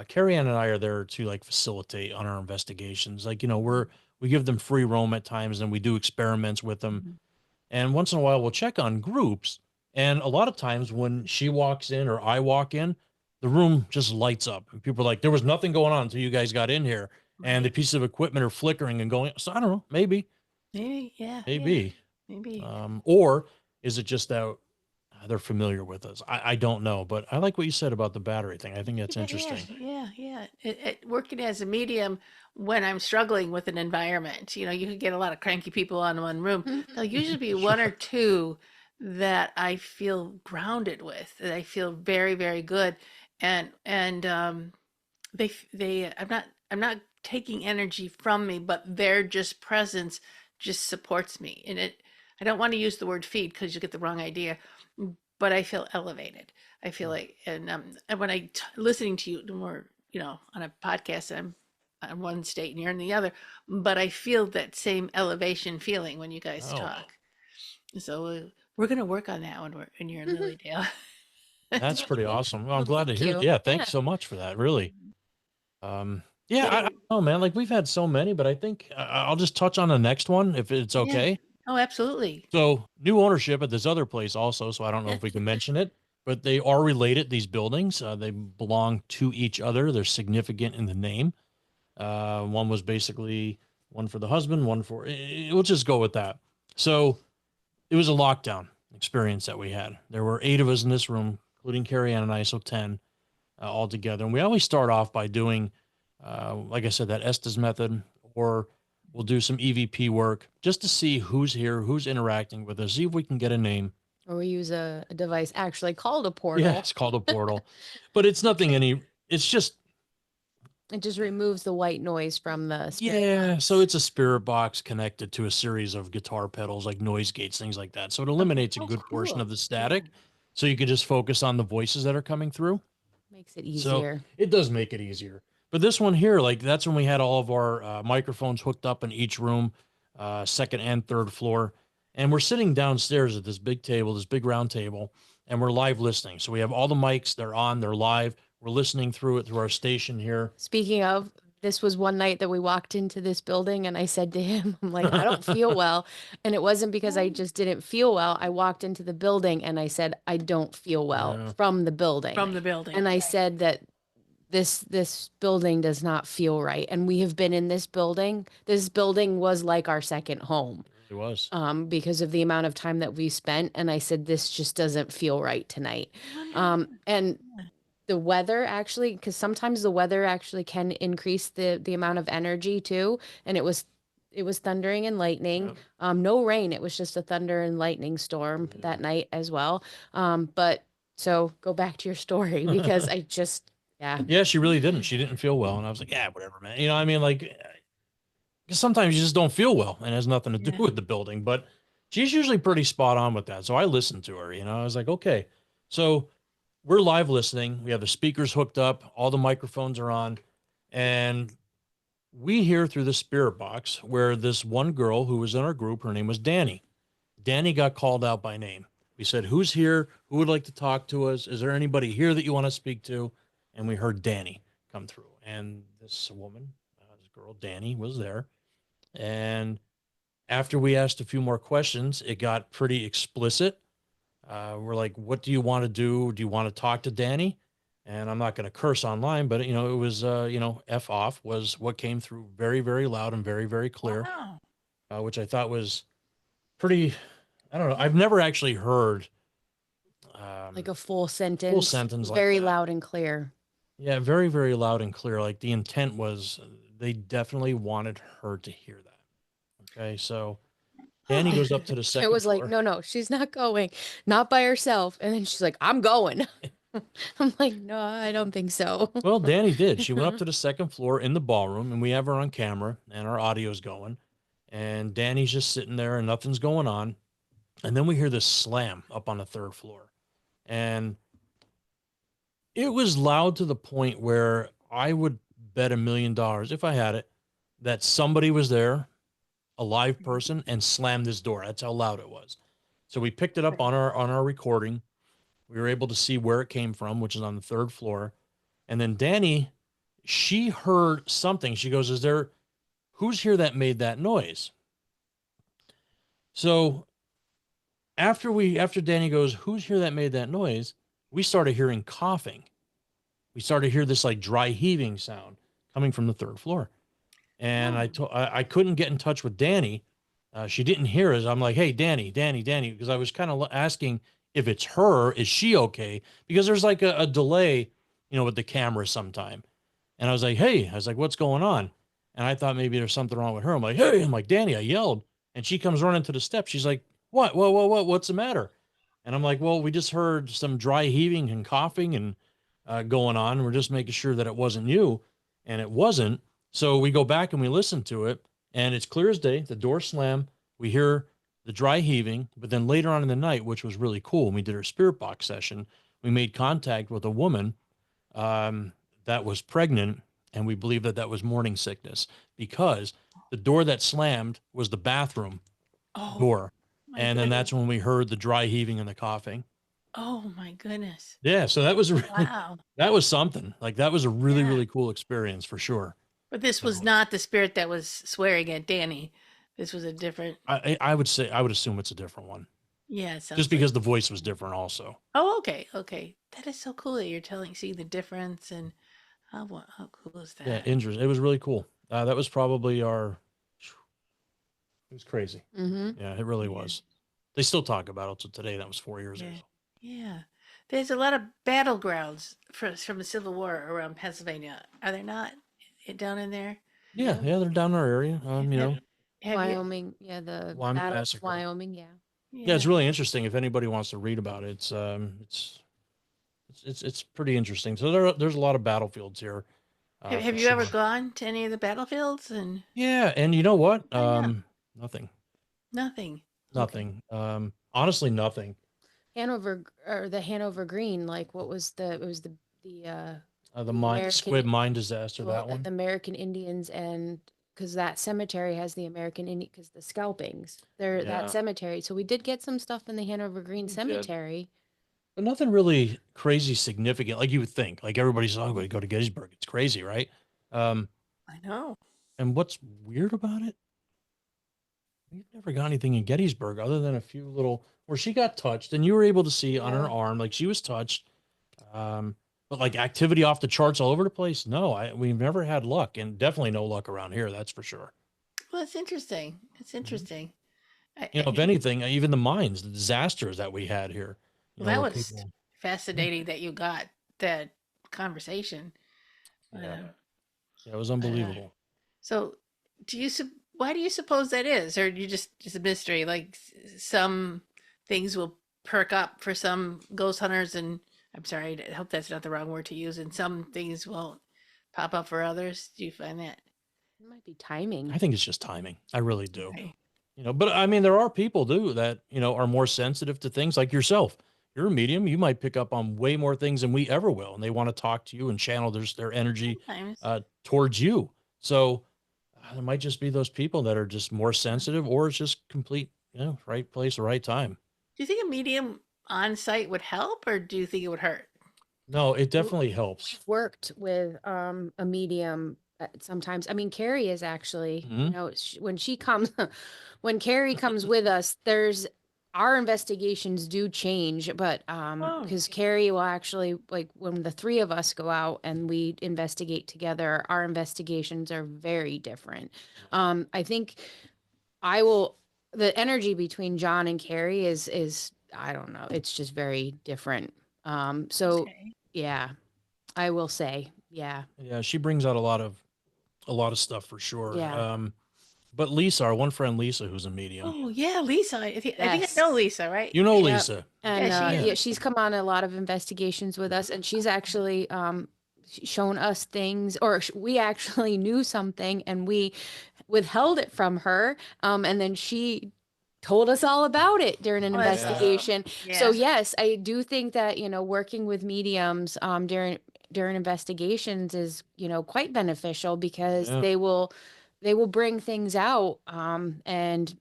Carrie Ann and I are there to like facilitate on our investigations. Like, we give them free roam at times and we do experiments with them. Mhm. And once in a while we'll check on groups. And a lot of times when she walks in or I walk in, the room just lights up. And people are like, there was nothing going on until you guys got in here. And the Right. pieces of equipment are flickering and going. So I don't know, maybe, Maybe. Yeah. Yeah. maybe. Maybe. Or is it just that they're familiar with us? I don't know, but I like what you said about the battery thing. I think that's Yeah, yeah, interesting. yeah, yeah. Working as a medium when I'm struggling with an environment, you could get a lot of cranky people on one room. There'll usually be one or Sure. two that I feel grounded with, that I feel very, very good, and I'm not taking energy from me, but their just presence just supports me. And I don't want to use the word feed because you get the wrong idea, but I feel elevated. I feel Mm. like, and when listening to you more, on a podcast, I'm on one state and you're in the other, but I feel that same elevation feeling when you guys Oh, talk. So we're gonna work on that when you're in Lilydale. that's pretty awesome. Well, I'm Well, glad to thank hear. you. Yeah, Yeah. thanks so much for that. Really. Yeah, I So, don't know, man. Like we've had so many, but I think I'll just touch on the next one if it's yeah. okay. Oh, absolutely. So new ownership at this other place also. So I don't know if we can mention it, but they are related. These buildings, they belong to each other. They're significant in the name. One was basically one for the husband, one for. We'll just go with that. So it was a lockdown experience that we had. There were 8 of us in this room, including Carrie Ann and I, so 10 all together. And we always start off by doing, like I said, that Estes method, or we'll do some EVP work just to see who's here, who's interacting with us, see if we can get a name. Or we use a device actually called a Yeah, portal. it's called a portal, but it's nothing it's just, It just removes the white noise from the spirit yeah. So box. it's a spirit box connected to a series of guitar pedals, like noise gates, things like that. So it eliminates a Oh, good portion cool. of the Yeah. static. So you can just focus on the voices that are coming through. Makes it So easier. it does make it easier. But this one here, like that's when we had all of our microphones hooked up in each room, second and third floor. And we're sitting downstairs at this big table, this big round table, and we're live listening. So we have all the mics, they're on, they're live. We're listening through it through our station here. Speaking of, this was one night that we walked into this building and I said to him, I'm like, I don't feel well. And it wasn't because I just didn't feel well. I walked into the building and I said, I don't feel well Yeah. from the building. From the building. And I said that this building does not feel right. And we have been in this building. This building was like our second home, It was. because of the amount of time that we spent. And I said, this just doesn't feel right tonight. Wonderful. And Yeah. the weather actually, because sometimes the weather actually can increase the amount of energy too. And it was thundering and lightning. Yep. No rain. It was just a thunder and lightning storm that night as well. But so go back to your story because I just, yeah. Yeah, she really didn't. She didn't feel well. And I was like, yeah, whatever, man. You know, I mean, like, because sometimes you just don't feel well and it has nothing to do Yeah. with the building, but she's usually pretty spot on with that. So I listened to her, I was like, okay. So we're live listening. We have the speakers hooked up, all the microphones are on, and we hear through the spirit box where this one girl who was in our group, her name was Danny. Danny got called out by name. We said, who's here? Who would like to talk to us? Is there anybody here that you want to speak to? And we heard Danny come through. And this woman, this girl, Danny, was there. And after we asked a few more questions, it got pretty explicit. We're like, what do you want to do? Do you want to talk to Danny? And I'm not going to curse online, but it was, F off was what came through very, very loud and very, very clear, Wow. which I thought was pretty, I don't know. I've never actually heard Like a full sentence, full sentence like very that. loud and clear. Yeah, very, very loud and clear. Like the intent was they definitely wanted her to hear that. Okay. So Danny goes up to the It second was like, floor. no, she's not going, not by herself. And then she's like, I'm going. I'm like, no, I don't think so. Well, Danny did. She went up to the second floor in the ballroom, and we have her on camera, and our audio's going. And Danny's just sitting there, and nothing's going on. And then we hear this slam up on the third floor. And it was loud to the point where I would bet $1 million, if I had it, that somebody was there, a live person, and slammed this door. That's how loud it was. So we picked it up on our recording. We were able to see where it came from, which is on the third floor. And then Danny, she heard something. She goes, who's here that made that noise? So after Danny goes, who's here that made that noise? We started hearing coughing. We started to hear this like dry heaving sound coming from the third floor. And I couldn't get in touch with Danny. She didn't hear us. I'm like, hey, Danny, because I was kind of asking if it's her, is she okay? Because there's like a delay, with the camera sometime. And I was like, hey, what's going on? And I thought maybe there's something wrong with her. I'm like, hey, Danny, I yelled. And she comes running to the steps. She's like, what? What's the matter? And I'm like, well, we just heard some dry heaving and coughing and going on. We're just making sure that it wasn't you. And it wasn't. So we go back and we listen to it. And it's clear as day. The door slam. We hear the dry heaving. But then later on in the night, which was really cool, when we did our spirit box session, we made contact with a woman that was pregnant. And we believe that was morning sickness, because the door that slammed was the bathroom door. And then that's when we heard the dry heaving and the coughing. Oh my goodness. Yeah. So that was Wow. that was something. Like, that was a really, really cool experience for sure. But this was not the spirit that was swearing at Danny. This was a different. I would assume it's a different one. Yeah, it sounds Just because the voice was different also. Oh, okay, okay. That is so cool that you're seeing the difference, and how cool is that? Yeah, interesting. It was really cool. That was probably it was crazy. Mm-hmm. Yeah, it really was. They still talk about it to today. That was 4 years ago. Yeah. There's a lot of battlegrounds from the Civil War around Pennsylvania. Are there not down in there? Yeah, they're down in our area. Wyoming, the Wyoming Battle of Massacre. Wyoming, yeah. Yeah, it's really interesting. If anybody wants to read about it, it's pretty interesting. So there's a lot of battlefields here. Have you ever gone to any of the battlefields? And yeah, and you know what? Nothing. Nothing. Honestly, nothing. Hanover, or the Hanover Green, like what was the Squid mine disaster, that one. The American Indians, and because that cemetery has the American Indian, because the scalpings, that cemetery. So we did get some stuff in the Hanover Green Cemetery. But nothing really crazy significant, like you would think. Like, everybody's, oh, we go to Gettysburg. It's crazy, right? I know. And what's weird about it, we've never got anything in Gettysburg other than a few little, where she got touched, and you were able to see on her arm, like, she was touched. But like activity off the charts all over the place, no, we've never had luck, and definitely no luck around here. That's for sure. Well, it's interesting. It's interesting. If anything, even the mines, the disasters that we had here. Well, that was fascinating that you got that conversation. Yeah, it was unbelievable. So, why do you suppose that is, or you just a mystery? Like, some things will perk up for some ghost hunters, and I'm sorry, I hope that's not the wrong word to use, and some things won't pop up for others. Do you find that? It might be timing. I think it's just timing. I really do. Okay. But I mean, there are people that, are more sensitive to things, like yourself. You're a medium. You might pick up on way more things than we ever will. And they want to talk to you and channel their energy towards you. So there might just be those people that are just more sensitive, or it's just complete, right place, right time. Do you think a medium on site would help, or do you think it would hurt? No, it definitely helps. We've worked with a medium sometimes. I mean, Carrie is actually, when she comes, when Carrie comes with us, our investigations do change, but because Carrie will actually, like, when the three of us go out and we investigate together, our investigations are very different. I think the energy between John and Carrie is I don't know, it's just very different. Yeah, I will say, yeah. Yeah, she brings out a lot of stuff for sure. Yeah. But Lisa, our one friend Lisa, who's a medium. Oh yeah, Lisa. I think I know Lisa, right? You know Lisa. And she's come on a lot of investigations with us, and she's actually shown us things, or we actually knew something and we withheld it from her, and then she told us all about it during an investigation. Yeah. So yes, I do think that working with mediums during investigations is quite beneficial, because they will bring things out, and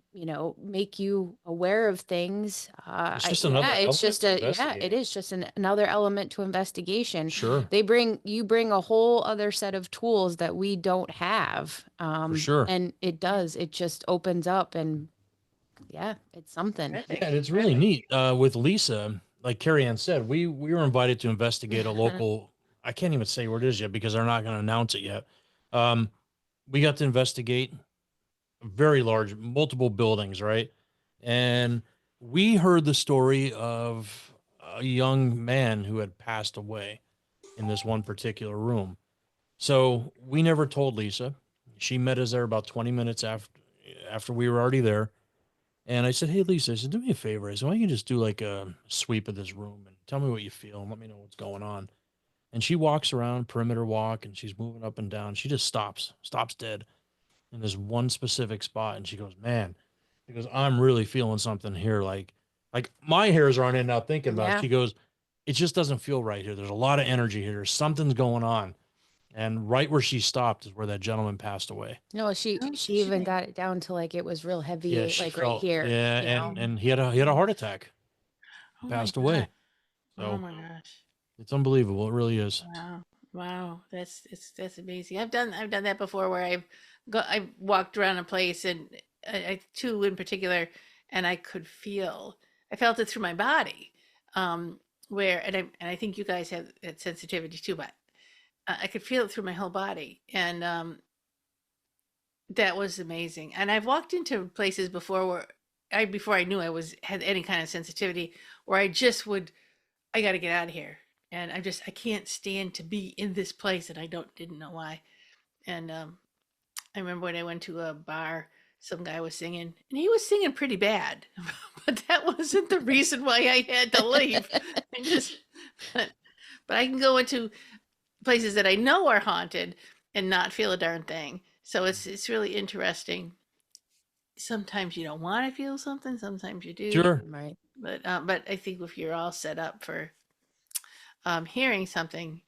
make you aware of things. It's just Yeah, another it's element just to it investigate. is just another element to investigation. Sure, You bring a whole other set of tools that we don't have. for sure. And it just opens up, and yeah, it's something. Yeah, Terrific. and it's really Terrific. neat. With Lisa, like Carrie Ann said, we were invited to investigate a local. I can't even say where it is yet because they're not going to announce it yet. Um, we got to investigate very large, multiple buildings, right? And we heard the story of a young man who had passed away in this one particular room. So we never told Lisa. She met us there about 20 minutes after we were already there. And I said, "Hey, Lisa," I said, "do me a favor." I said, "Why don't you just do like a sweep of this room and tell me what you feel and let me know what's going on." And she walks around, perimeter walk, and she's moving up and down. She just stops dead in this one specific spot. And she goes, "Man," she goes, "I'm really feeling something here. Like my hairs are on end now thinking about it." Yeah. She goes, "It just doesn't feel right here. There's a lot of energy here. Something's going on." And right where she stopped is where that gentleman passed away. No, she Oh, she even shit. got it down to like it was real Yeah, heavy, she like right felt, here, yeah, you know. and he had a heart attack, Oh my passed God. away. Oh So my gosh. it's unbelievable. It really is. Wow. Wow. That's amazing. I've done that before where I've walked around a place and two in particular, and I felt it through my body. Where and I think you guys have that sensitivity too, but I could feel it through my whole body. And that was amazing. And I've walked into places before where before I knew had any kind of sensitivity, where I got to get out of here. And I can't stand to be in this place, and I didn't know why. And I remember when I went to a bar, some guy was singing, and he was singing pretty bad, but that wasn't the reason why I had to leave. I just, but, but I can go into places that I know are haunted and not feel a darn thing. So it's really interesting. Sometimes you don't want to feel something, sometimes you do. Sure. Right. But I think if you're all set up for hearing something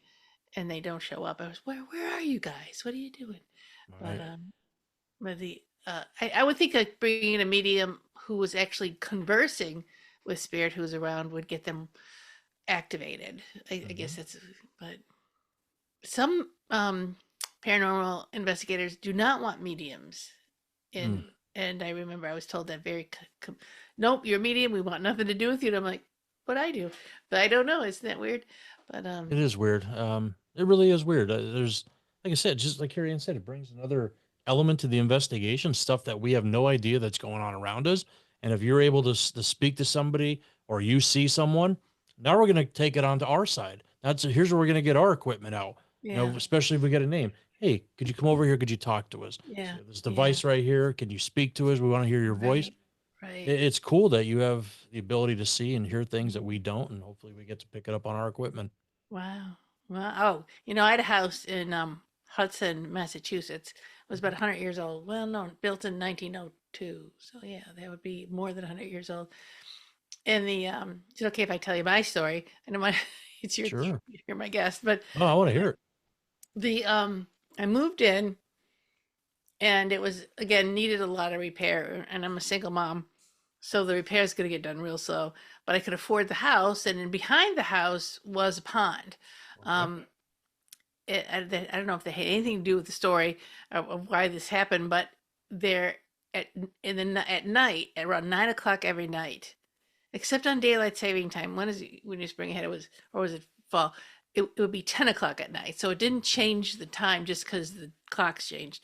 and they don't show up, I was, where are you guys? What are you doing? All But right. I would think like bringing in a medium who was actually conversing with spirit who's around would get them activated. I Mm-hmm. guess but some paranormal investigators do not want mediums Mm. in. And I remember I was told that nope, you're a medium. We want nothing to do with you. And I'm like, but I do, but I don't know. Isn't that weird? But It is weird. It really is weird. There's, like I said, just like Carrie Ann said, it brings another element to the investigation, stuff that we have no idea that's going on around us. And if you're able to speak to somebody or you see someone, now we're going to take it onto our side. Here's where we're going to get our equipment out. yeah, Especially if we get a name. Hey, could you come over here? Could you talk to us? So yeah, this yeah, device right here. Can you speak to us? We want to hear your voice. right, right. It's cool that you have the ability to see and hear things that we don't, and hopefully we get to pick it up on our equipment. Wow. Wow. Oh, I had a house in Hudson, Massachusetts. It was about 100 years old. Well, no, built in 1902. So yeah, that would be more than 100 years old. And it's okay if I tell you my story. I know my it's Sure. you're my guest, but Oh, I want to hear it. the I moved in, and it was again needed a lot of repair, and I'm a single mom. So the repair is going to get done real slow, but I could afford the house, and then behind the house was a pond. Okay. Um, I don't know if they had anything to do with the story of why this happened, but there at night at around 9 o'clock every night, except on daylight saving time. When you spring ahead? It was, or was it fall? It would be 10 o'clock at night, so it didn't change the time just because the clocks changed.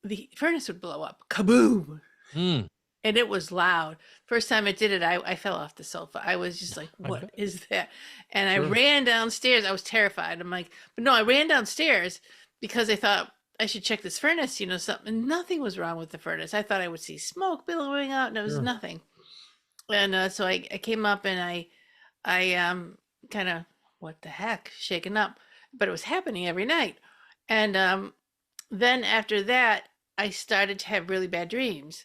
The furnace would blow up, kaboom, Mm, and it was loud. First time it did it, I fell off the sofa. I was just like, I "What bet. is that?" And I Sure. ran downstairs. I was terrified. I'm like, but no, I ran downstairs because I thought I should check this furnace. Something. Nothing was wrong with the furnace. I thought I would see smoke billowing out, and there was Sure. nothing. And so I came up and I kind of, what the heck, shaken up, but it was happening every night. And then after that, I started to have really bad dreams,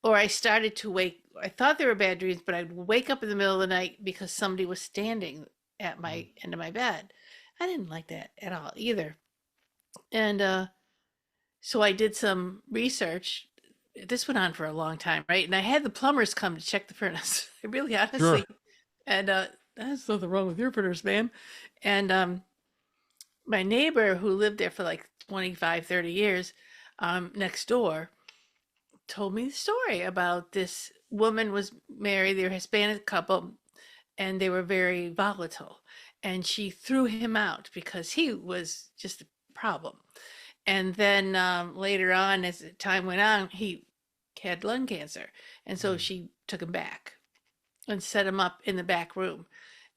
or I started to wake. I thought they were bad dreams, but I'd wake up in the middle of the night because somebody was standing at Mm, my end of my bed. I didn't like that at all either. And So I did some research. This went on for a long time, right? And I had the plumbers come to check the furnace. I really honestly, Sure. and there's nothing wrong with your furnace, ma'am. And my neighbor who lived there for like 25, 30 years next door told me the story about this woman was married, they were a Hispanic couple, and they were very volatile. And she threw him out because he was just a problem. And then later on, as time went on, he had lung cancer. And so Mm. she took him back and set him up in the back room.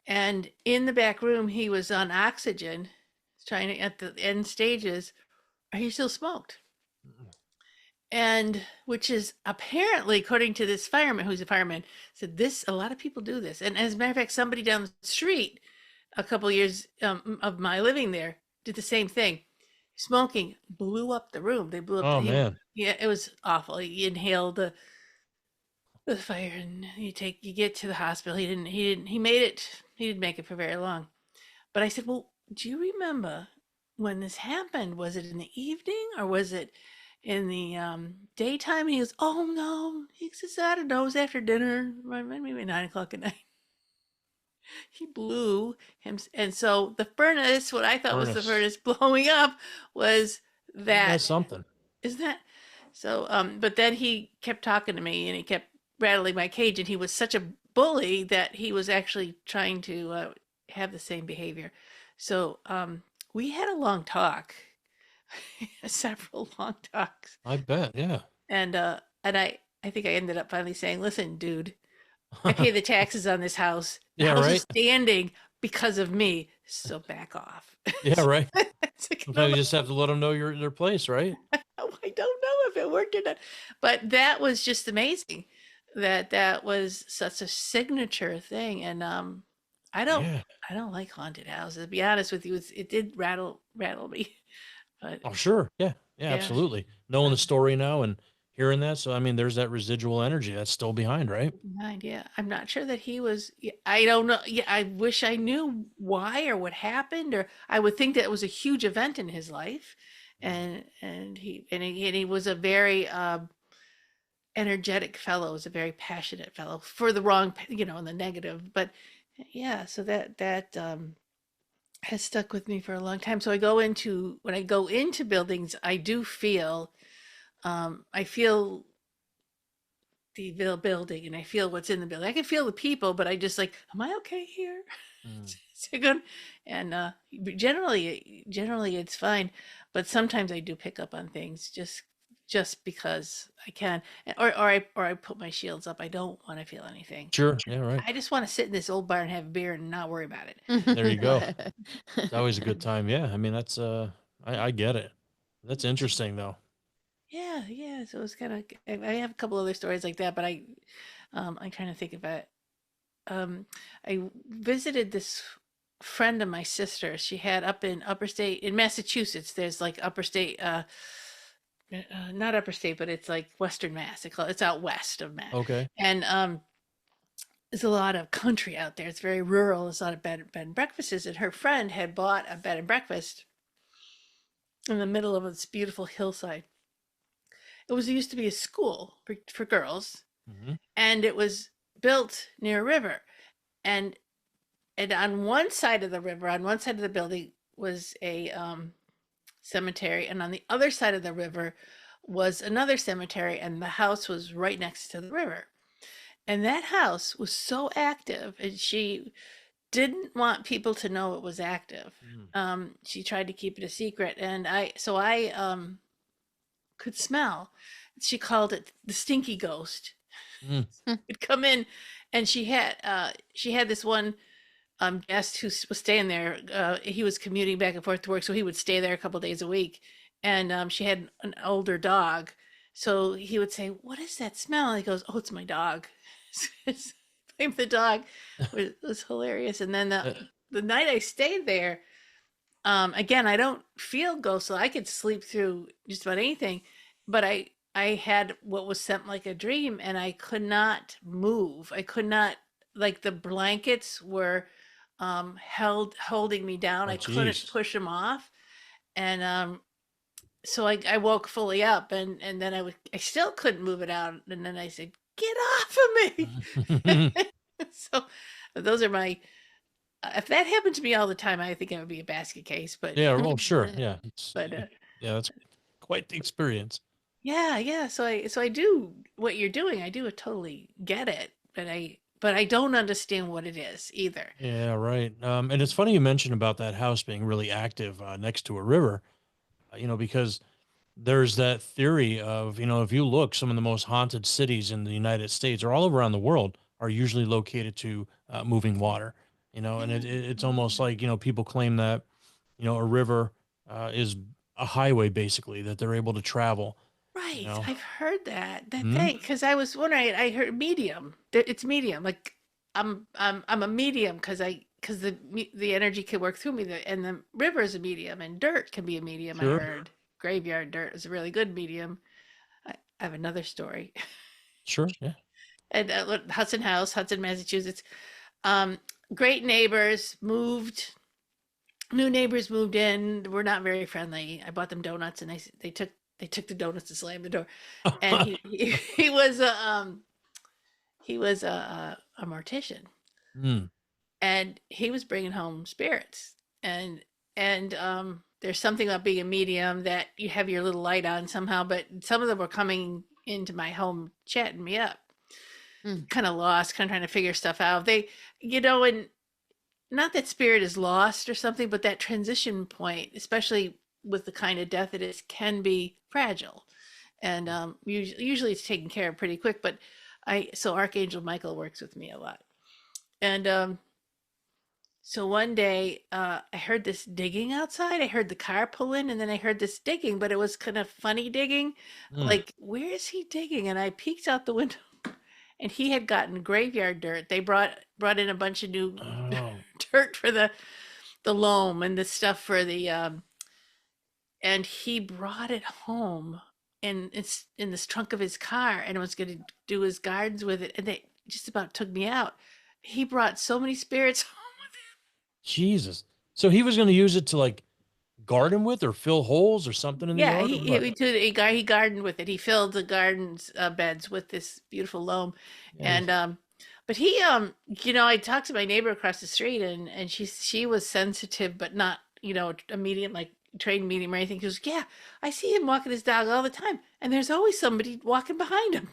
And in the back room, he was on oxygen, trying to, at the end stages, he still smoked. And which is apparently, according to this fireman, who's a fireman, said this, a lot of people do this. And as a matter of fact, somebody down the street a couple of years of my living there did the same thing. Smoking blew up the room. They blew up Oh man. yeah, it was awful. He inhaled the fire, and you get to the hospital. He made it. He didn't make it for very long. But I said, well, do you remember when this happened? Was it in the evening or was it in the daytime? And he goes, oh no. He says, I don't know. It was after dinner, maybe 9 o'clock at night. He blew him. And so the furnace, what I thought was the Furnace. furnace blowing up, was that, That's something. isn't that? So, but then he kept talking to me and he kept rattling my cage, and he was such a bully that he was actually trying to have the same behavior. So, we had a long talk, several long talks, I bet. Yeah. and I think I ended up finally saying, "Listen, dude, I pay the taxes on this house. The Yeah. house is Right. standing because of me, so back off." Yeah. Right. It's like, no, Sometimes you just have to let them know your their place, right? I don't know if it worked or not, but that was just amazing. That was such a signature thing, and I don't Yeah. I don't like haunted houses. To be honest with you, it did rattle me, but Oh, sure. Yeah. Yeah. yeah, Absolutely. Knowing the story now and hearing that, so I mean, there's that residual energy that's still behind, right? mind, yeah. I'm not sure that he was. I don't know. Yeah, I wish I knew why or what happened, or I would think that it was a huge event in his life, Mm. and he was a very energetic fellow, was a very passionate fellow for the wrong, in the negative. But yeah, so that has stuck with me for a long time. So when I go into buildings, I do feel, I feel the building, and I feel what's in the building. I can feel the people, but I just like, am I okay here? Mm. So good. And generally it's fine, but sometimes I do pick up on things just because I can, or I put my shields up. I don't want to feel anything. Sure. Yeah. Right. I just want to sit in this old bar and have a beer and not worry about it. There you go. It's always a good time. Yeah. I mean, that's I get it. That's interesting though. Yeah, yeah. So it's kind of. I have a couple other stories like that, but I'm trying to think of it. I visited this friend of my sister. She had up in upper state in Massachusetts. There's like upper state, not upper state, but it's like Western Mass. It's out west of Mass, Okay. and there's a lot of country out there. It's very rural. There's a lot of bed and breakfasts. And her friend had bought a bed and breakfast in the middle of this beautiful hillside. It used to be a school for girls, Hmm. and it was built near a river. And on one side of the river, on one side of the building was a cemetery, and on the other side of the river was another cemetery, and the house was right next to the river. And that house was so active, and she didn't want people to know it was active. Mm. She tried to keep it a secret, and I could smell. She called it the stinky ghost. Mm. It'd come in, and she had this one guest who was staying there. He was commuting back and forth to work, so he would stay there a couple days a week. And she had an older dog, so he would say, "What is that smell?" And he goes, "Oh, it's my dog." Blame the dog. It was hilarious. And then Uh, the night I stayed there, again, I don't feel ghosts, so I could sleep through just about anything. But I had what was sent like a dream, and I could not move. I could not, like the blankets were holding me down. oh, I couldn't geez. push them off, and so I woke fully up, and then I still couldn't move it out, and then I said, "Get off of me!" So those are my. If that happened to me all the time, I think I would be a basket case. But Yeah, well, sure. Yeah. but Yeah, that's quite the experience. yeah, yeah. So I do what you're doing. I do totally get it, but I don't understand what it is either. Yeah, right. And it's funny you mentioned about that house being really active next to a river, because there's that theory of, if you look, some of the most haunted cities in the United States or all around the world are usually located to moving water, and it's almost Yeah. like, people claim that, a river is a highway basically that they're able to travel, you Right. know. I've heard that Hmm. thing because I was wondering. I heard medium. It's medium. Like I'm a medium because the energy can work through me. And the river is a medium, and dirt can be a medium. I Sure. heard graveyard dirt is a really good medium. I have another story. Sure. Yeah. And look, Hudson, Massachusetts. Um, Great neighbors moved. New neighbors moved in. We're not very friendly. I bought them donuts, and they took the donuts and slammed the door. And he was a mortician, Mm. and he was bringing home spirits. And there's something about being a medium that you have your little light on somehow, but some of them were coming into my home chatting me up, Mm. kind of lost, kind of trying to figure stuff out. And not that spirit is lost or something, but that transition point, especially with the kind of death it is, can be fragile. And usually it's taken care of pretty quick. But so Archangel Michael works with me a lot. And so one day I heard this digging outside. I heard the car pull in, and then I heard this digging, but it was kind of funny digging. Mm. Like, where is he digging? And I peeked out the window, and he had gotten graveyard dirt. They brought in a bunch of new Oh, dirt for the loam and the stuff for the and he brought it home, and it's in this trunk of his car, and was going to do his gardens with it, and they just about took me out. He brought so many spirits home. Jesus. So he was going to use it to like garden with or fill holes or something in the Yeah, yard or what? he gardened with it. He filled the gardens beds with this beautiful loam. Yeah. And but I talked to my neighbor across the street, and she was sensitive, but not, a medium, like trained medium or anything. She goes, "Yeah, I see him walking his dog all the time, and there's always somebody walking behind him."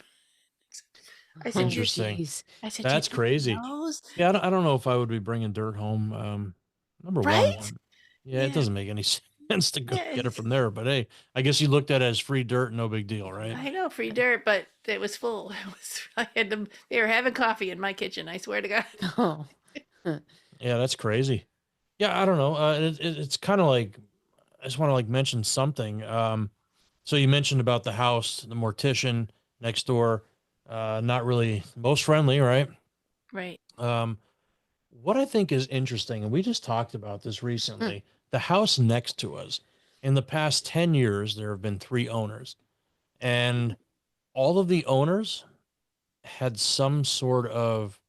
I said, Oh, "Do you Interesting. geez. I said, "Do you That's think he crazy. knows?" Yeah, I don't know if I would be bringing dirt home. Number one, Right? yeah, it Yeah. doesn't make any sense to go Yeah, get it from there. But hey, I guess you looked at it as free dirt, no big deal, right? I know, free dirt, but it was full. I had them. They were having coffee in my kitchen. I swear to God. Oh. Yeah, that's crazy. Yeah, I don't know. It's kind of like I just want to like mention something. So you mentioned about the house, the mortician next door, not really most friendly, right? Right. Um, what I think is interesting, and we just talked about this Mm. recently, the house next to us. In the past 10 years, there have been three owners, and all of the owners had some sort of,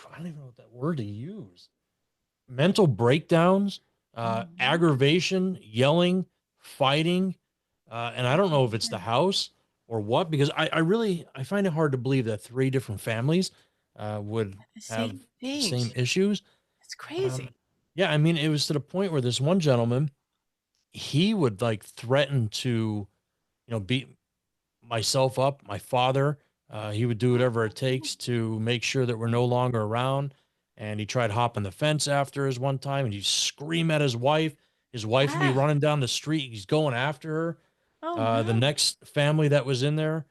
I don't even know what that word to use, mental breakdowns, Mhm. aggravation, yelling, fighting. And I don't know if it's the house or what, because I find it hard to believe that three different families would The have same the same things. issues. It's Um, crazy. yeah, I mean, it was to the point where this one gentleman, he would like threaten to, beat myself up, my father. He would do whatever it takes to make sure that we're no longer around. And he tried hopping the fence after us one time, and he'd scream at his wife. His wife would be Ah. running down the street. He's going after her. Oh The no. next family that was in there,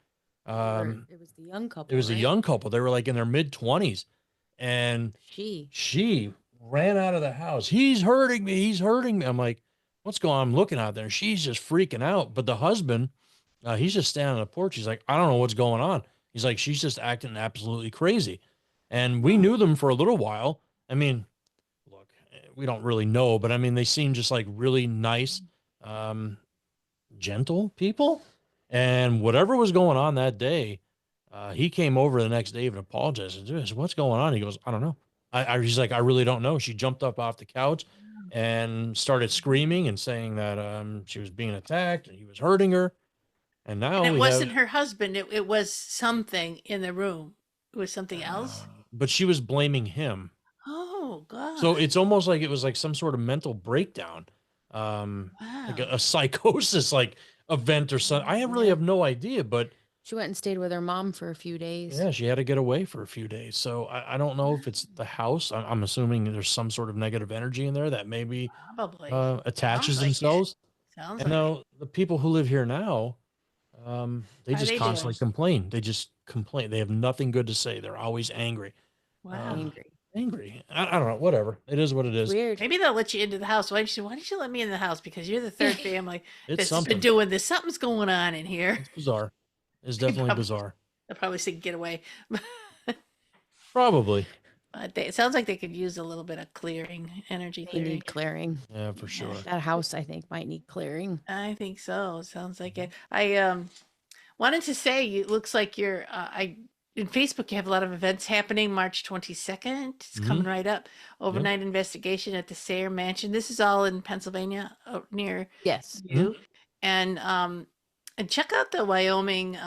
It was the young it couple, was a right? young couple. They were like in their mid 20s, and She. she ran out of the house. He's hurting me. He's hurting me. I'm like, what's going on? I'm looking out there, and she's just freaking out. But the husband, he's just standing on the porch. He's like, I don't know what's going on. He's like, she's just acting absolutely crazy. And we Oh. knew them for a little while. I mean, look, we don't really know, but I mean, they seem just like really nice, um, gentle people. And whatever was going on that day, he came over the next day and apologized. I said, what's going on? He goes, I don't know. He's like, I really don't know. She jumped up off the couch. and started screaming and saying that she was being attacked and he was hurting her. And And now it we have, wasn't her husband. It was something in the room. It was something else. but she was blaming him. Oh God. So it's almost like it was like some sort of mental breakdown, like Wow. a psychosis like event or something. I really Yeah. have no idea, but She went and stayed with her mom for a few days. yeah, she had to get away for a few days. So I don't know if it's the house. I'm assuming there's some sort of negative energy in there that maybe Probably. attaches Sounds like it. themselves. Sounds And like it. now the people who live here now, they How are just they constantly doing? complain. They just complain. They have nothing good to say. They're always angry. Wow. Um, Angry. angry. I don't know. Whatever. It is what it It's is. weird. Maybe they'll let you into the house. Why didn't you let me in the house? Because you're the third family It's that's been something. doing this. Something's going on in here. It's bizarre. It's They definitely probably, bizarre. they'll probably say get away. Probably. But it sounds like they could use a little bit of clearing, energy They clearing. need clearing. Yeah, for Yeah. sure. That house, I think, might need clearing. I think so. Sounds like Mhm. it. I wanted to say it looks like you're I in Facebook you have a lot of events happening March 22nd. It's coming Mhm. right up. Yeah. Overnight investigation at the Sayre Mansion. This is all in Pennsylvania near Yes. Mhm. you. And check out the Wyoming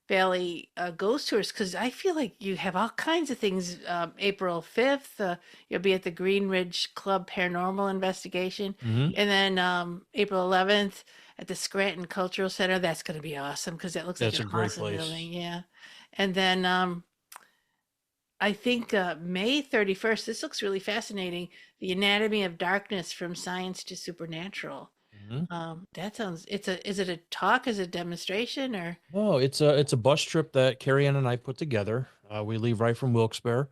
Valley Ghost Tours because I feel like you have all kinds of things. April 5th, you'll be at the Green Ridge Club Paranormal Investigation. Mhm. And then April 11th at the Scranton Cultural Center. That's going to be awesome because that looks like That's an a great awesome place. building. Yeah. And then I think May 31st, this looks really fascinating. The Anatomy of Darkness from Science to Supernatural. Mhm. That sounds, is it a talk? Is it a demonstration or? No, it's a bus trip that Carrie Ann and I put together. We leave right from Wilkes-Barre.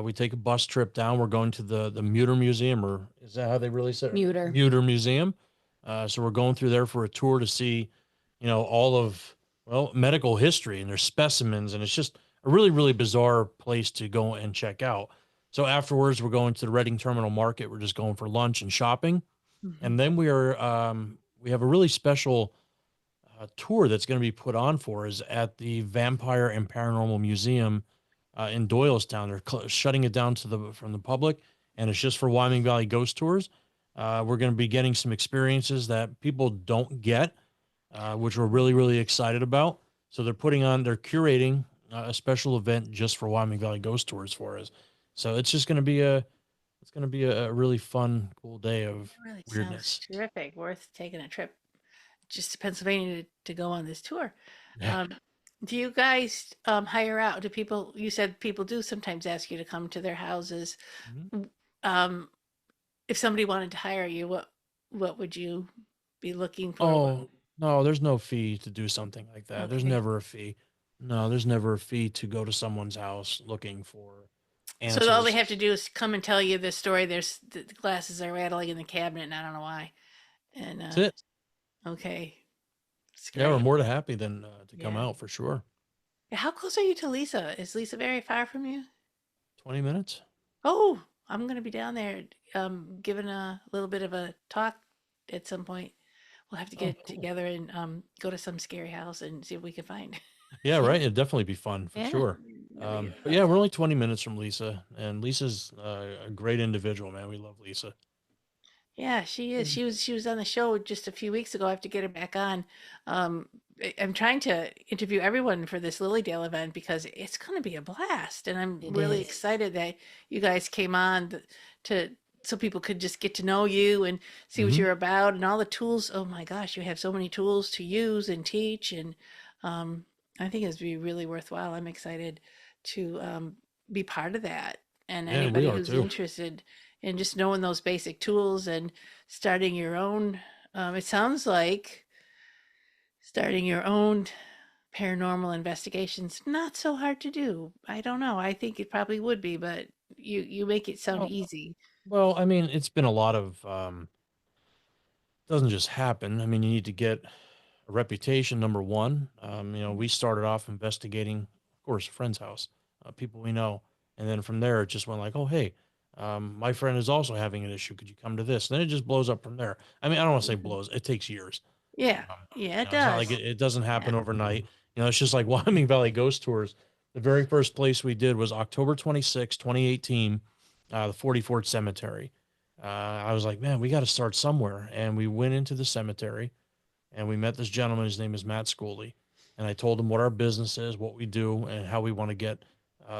We take a bus trip down. We're going to the Muter Museum, or is that how they really say it? Muter. Muter Museum. So we're going through there for a tour to see, all of, well, medical history and their specimens, and it's just a really, really bizarre place to go and check out. So afterwards, we're going to the Reading Terminal Market. We're just going for lunch and shopping, Mhm. and then we have a really special tour that's going to be put on for us at the Vampire and Paranormal Museum in Doylestown. They're shutting it down from the public, and it's just for Wyoming Valley Ghost Tours. We're going to be getting some experiences that people don't get, which we're really, really excited about. So they're curating a special event just for Wyoming Valley Ghost Tours for us. So it's just going to be a really fun, cool day of That really sounds weirdness. terrific. Worth taking a trip just to Pennsylvania to go on this tour. Yeah. Um, do you guys hire out? Do people, you said people do sometimes ask you to come to their houses. Mhm. Um, if somebody wanted to hire you, what would you be looking for? Oh, no, there's no fee to do something like that. There's Okay. never a fee. No, there's never a fee to go to someone's house looking for So all they answers. have to do is come and tell you this story. There's the glasses are rattling in the cabinet, and I don't know why. And That's it. okay, it's Yeah, we're great. more than happy than to come Yeah. out for sure. How close are you to Lisa? Is Lisa very far from you? 20 minutes. Oh, I'm gonna be down there, giving a little bit of a talk at some point. We'll have to Oh, get cool. together and go to some scary house and see what we can find. Yeah, right. It'd definitely be fun for Yeah. sure. That'd be good But fun. yeah, we're only 20 minutes from Lisa, and Lisa's a great individual, man. We love Lisa. Yeah, she is. She was on the show just a few weeks ago. I have to get her back on. I'm trying to interview everyone for this Lilydale event because it's going to be a blast, and I'm It really is. excited that you guys came on to so people could just get to know you and see what Hmm. you're about and all the tools. Oh my gosh, you have so many tools to use and teach, and um, I think it's be really worthwhile. I'm excited to be part of that, and Yeah, we anybody are who's too. interested in just knowing those basic tools and starting your own. It sounds like starting your own paranormal investigations not so hard to do. I don't know. I think it probably would be, but you make it sound Well, easy. well, I mean, it's been a lot of doesn't just happen. I mean, you need to get a reputation, number one. We started off investigating, of course, a friend's house, people we know. And then from there, it just went like, oh, hey, my friend is also having an issue. Could you come to this? And then it just blows up from there. I mean, I don't want to say Mhm. blows. It takes years. Yeah, yeah, it It's not like does. it doesn't Yeah. happen overnight. It's just like Wyoming Valley Ghost Tours. The very first place we did was October 26, 2018, the 44th Cemetery. I was like, man, we got to start somewhere. And we went into the cemetery and we met this gentleman. His name is Matt Schooley. And I told him what our business is, what we do, and how we want to get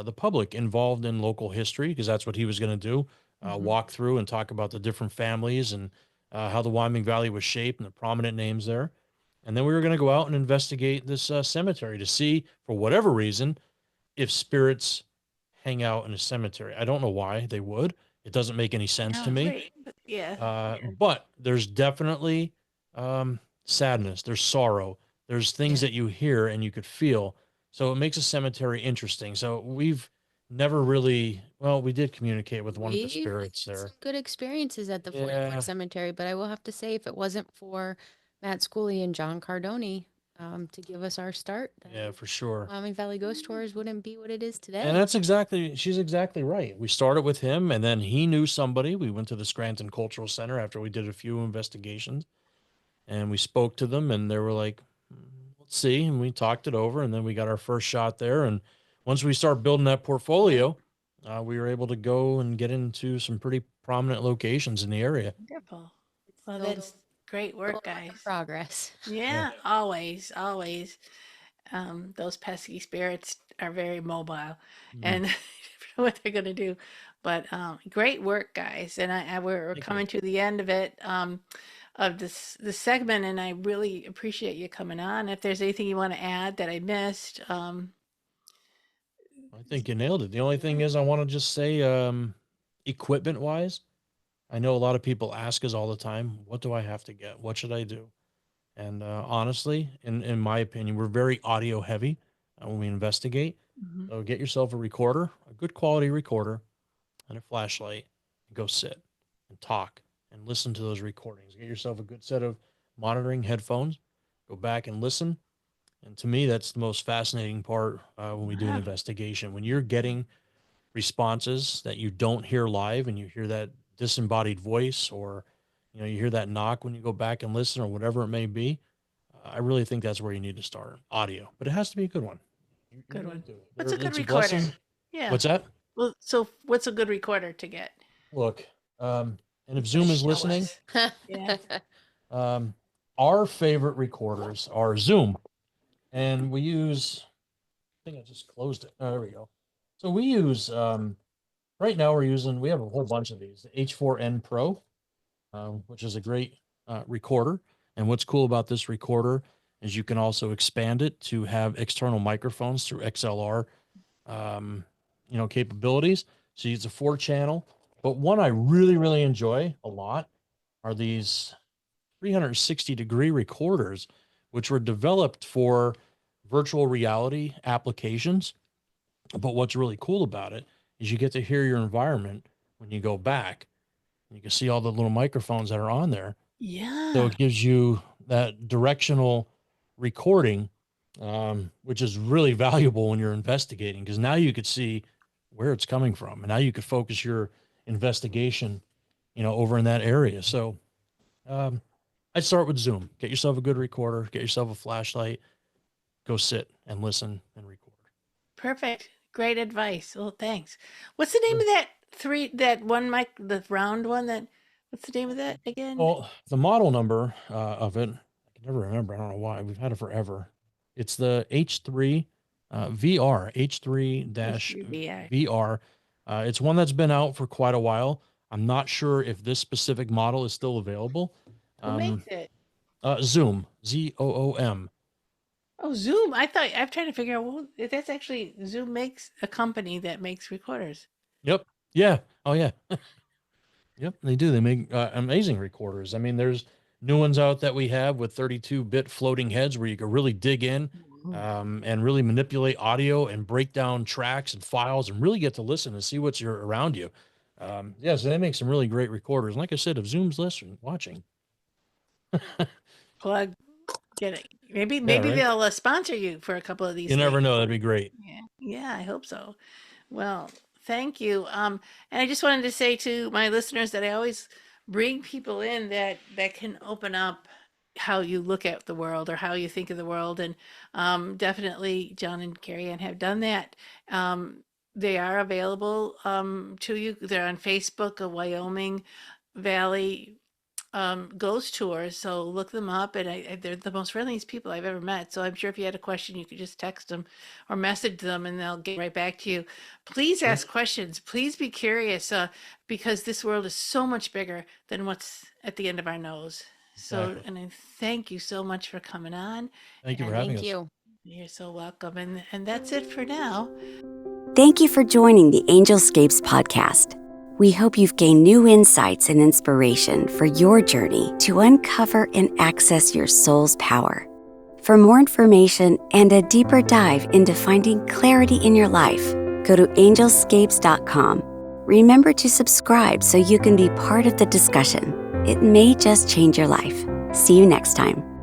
the public involved in local history, because that's what he was going to do, Hmm. walk through and talk about the different families and how the Wyoming Valley was shaped and the prominent names there. And then we were going to go out and investigate this cemetery to see, for whatever reason, if spirits hang out in a cemetery. I don't know why they would. It doesn't make any sense to Yeah, me. right. Yeah. But there's definitely sadness. There's sorrow. There's things Yeah. that you hear and you could feel. So it makes a cemetery interesting. So we've never really, well, we did communicate with one of the We've spirits had some there. good experiences at the 44 Yeah, Cemetery, but I will have to say, if it wasn't for Matt Schooley and John Cardoni to give us our start, yeah, then for sure. Wyoming Valley Ghost Tours wouldn't be what it is And today. that's exactly, she's exactly right. We started with him and then he knew somebody. We went to the Scranton Cultural Center after we did a few investigations and we spoke to them and they were like, let's see. And we talked it over and then we got our first shot there. And once we start building that portfolio, we were able to go and get into some pretty prominent locations in the area. Wonderful. It's Well, still that's great a work, work in guys. progress. Yeah. Yeah, always, always. Those pesky spirits are very mobile, Mm, and you never know what they're going to do. But great work, guys. And we're thank you. coming to the end of it, of this segment, and I really appreciate you coming on. If there's anything you want to add that I missed, I think you nailed it. The only thing is, I want to just say, equipment wise, I know a lot of people ask us all the time, what do I have to get? What should I do? And honestly, in my opinion, we're very audio heavy when we investigate. mhm. So get yourself a recorder, a good quality recorder, and a flashlight, and go sit and talk and listen to those recordings. Get yourself a good set of monitoring headphones. Go back and listen. And to me, that's the most fascinating part when we do an Wow. investigation. When you're getting responses that you don't hear live, and you hear that disembodied voice, or you hear that knock when you go back and listen, or whatever it may be. I really think that's where you need to start audio, but it has to be a good one. You Good really one. do. What's a good It's a recorder? blessing. Yeah. What's that? Well, so what's a good recorder to get? Look, and if Like, Zoom is show listening, us. Yeah. um, our favorite recorders are Zoom, and we use. I think I just closed it. Oh, there we go. So we use right now we have a whole bunch of these. The H4N Pro, which is a great recorder. And what's cool about this recorder is you can also expand it to have external microphones through XLR, um, capabilities. So it's a 4 channel. But one I really, really enjoy a lot are these 360-degree recorders, which were developed for virtual reality applications. But what's really cool about it is you get to hear your environment when you go back. You can see all the little microphones that are on there. So Yeah. it gives you that directional recording, which is really valuable when you're investigating, because now you could see where it's coming from, and now you could focus your investigation, over in that area. So um, I'd start with Zoom. Get yourself a good recorder. Get yourself a flashlight. Go sit and listen and record. Perfect. Great advice. Well, thanks. What's the name Sure. of that one mic, the round one what's the name of that again? Well, the model number of it, I can never remember. I don't know why. We've had it forever. It's the H3 VR, H3 dash HUVI. VR. It's one that's been out for quite a while. I'm not sure if this specific model is still available. Who makes it? Zoom, ZOOM. Oh, Zoom. I'm trying to figure out if that's actually Zoom makes a company that makes recorders. Yep. Yeah. Oh, yeah. Yep, they do. They make amazing recorders. I mean, there's new ones out that we have with 32-bit floating heads where you can really dig in Mhm. and really manipulate audio and break down tracks and files and really get to listen and see what's around you. Yeah, so they make some really great recorders. And like I said, if Zoom's listening, watching, Plug, get it. Maybe yeah, maybe right. they'll sponsor you for a couple of You these never things. know. That'd be great. Yeah. Yeah, I hope so. Well, thank you. And I just wanted to say to my listeners that I always bring people in that can open up how you look at the world or how you think of the world. And definitely John and Keriann have done that. They are available to you. They're on Facebook, a Wyoming Valley Ghost Tours. So look them up, and they're the most friendliest people I've ever met. So I'm sure if you had a question, you could just text them or message them, and they'll get right back to you. Please Sure. ask questions. Please be curious, because this world is so much bigger than what's at the end of our nose. So, Exactly. and I thank you so much for coming on. Thank you for And having Thank us. you. you're so welcome. And that's it for now. Thank you for joining the Angelscapes podcast. We hope you've gained new insights and inspiration for your journey to uncover and access your soul's power. For more information and a deeper dive into finding clarity in your life, go to angelscapes.com. Remember to subscribe so you can be part of the discussion. It may just change your life. See you next time.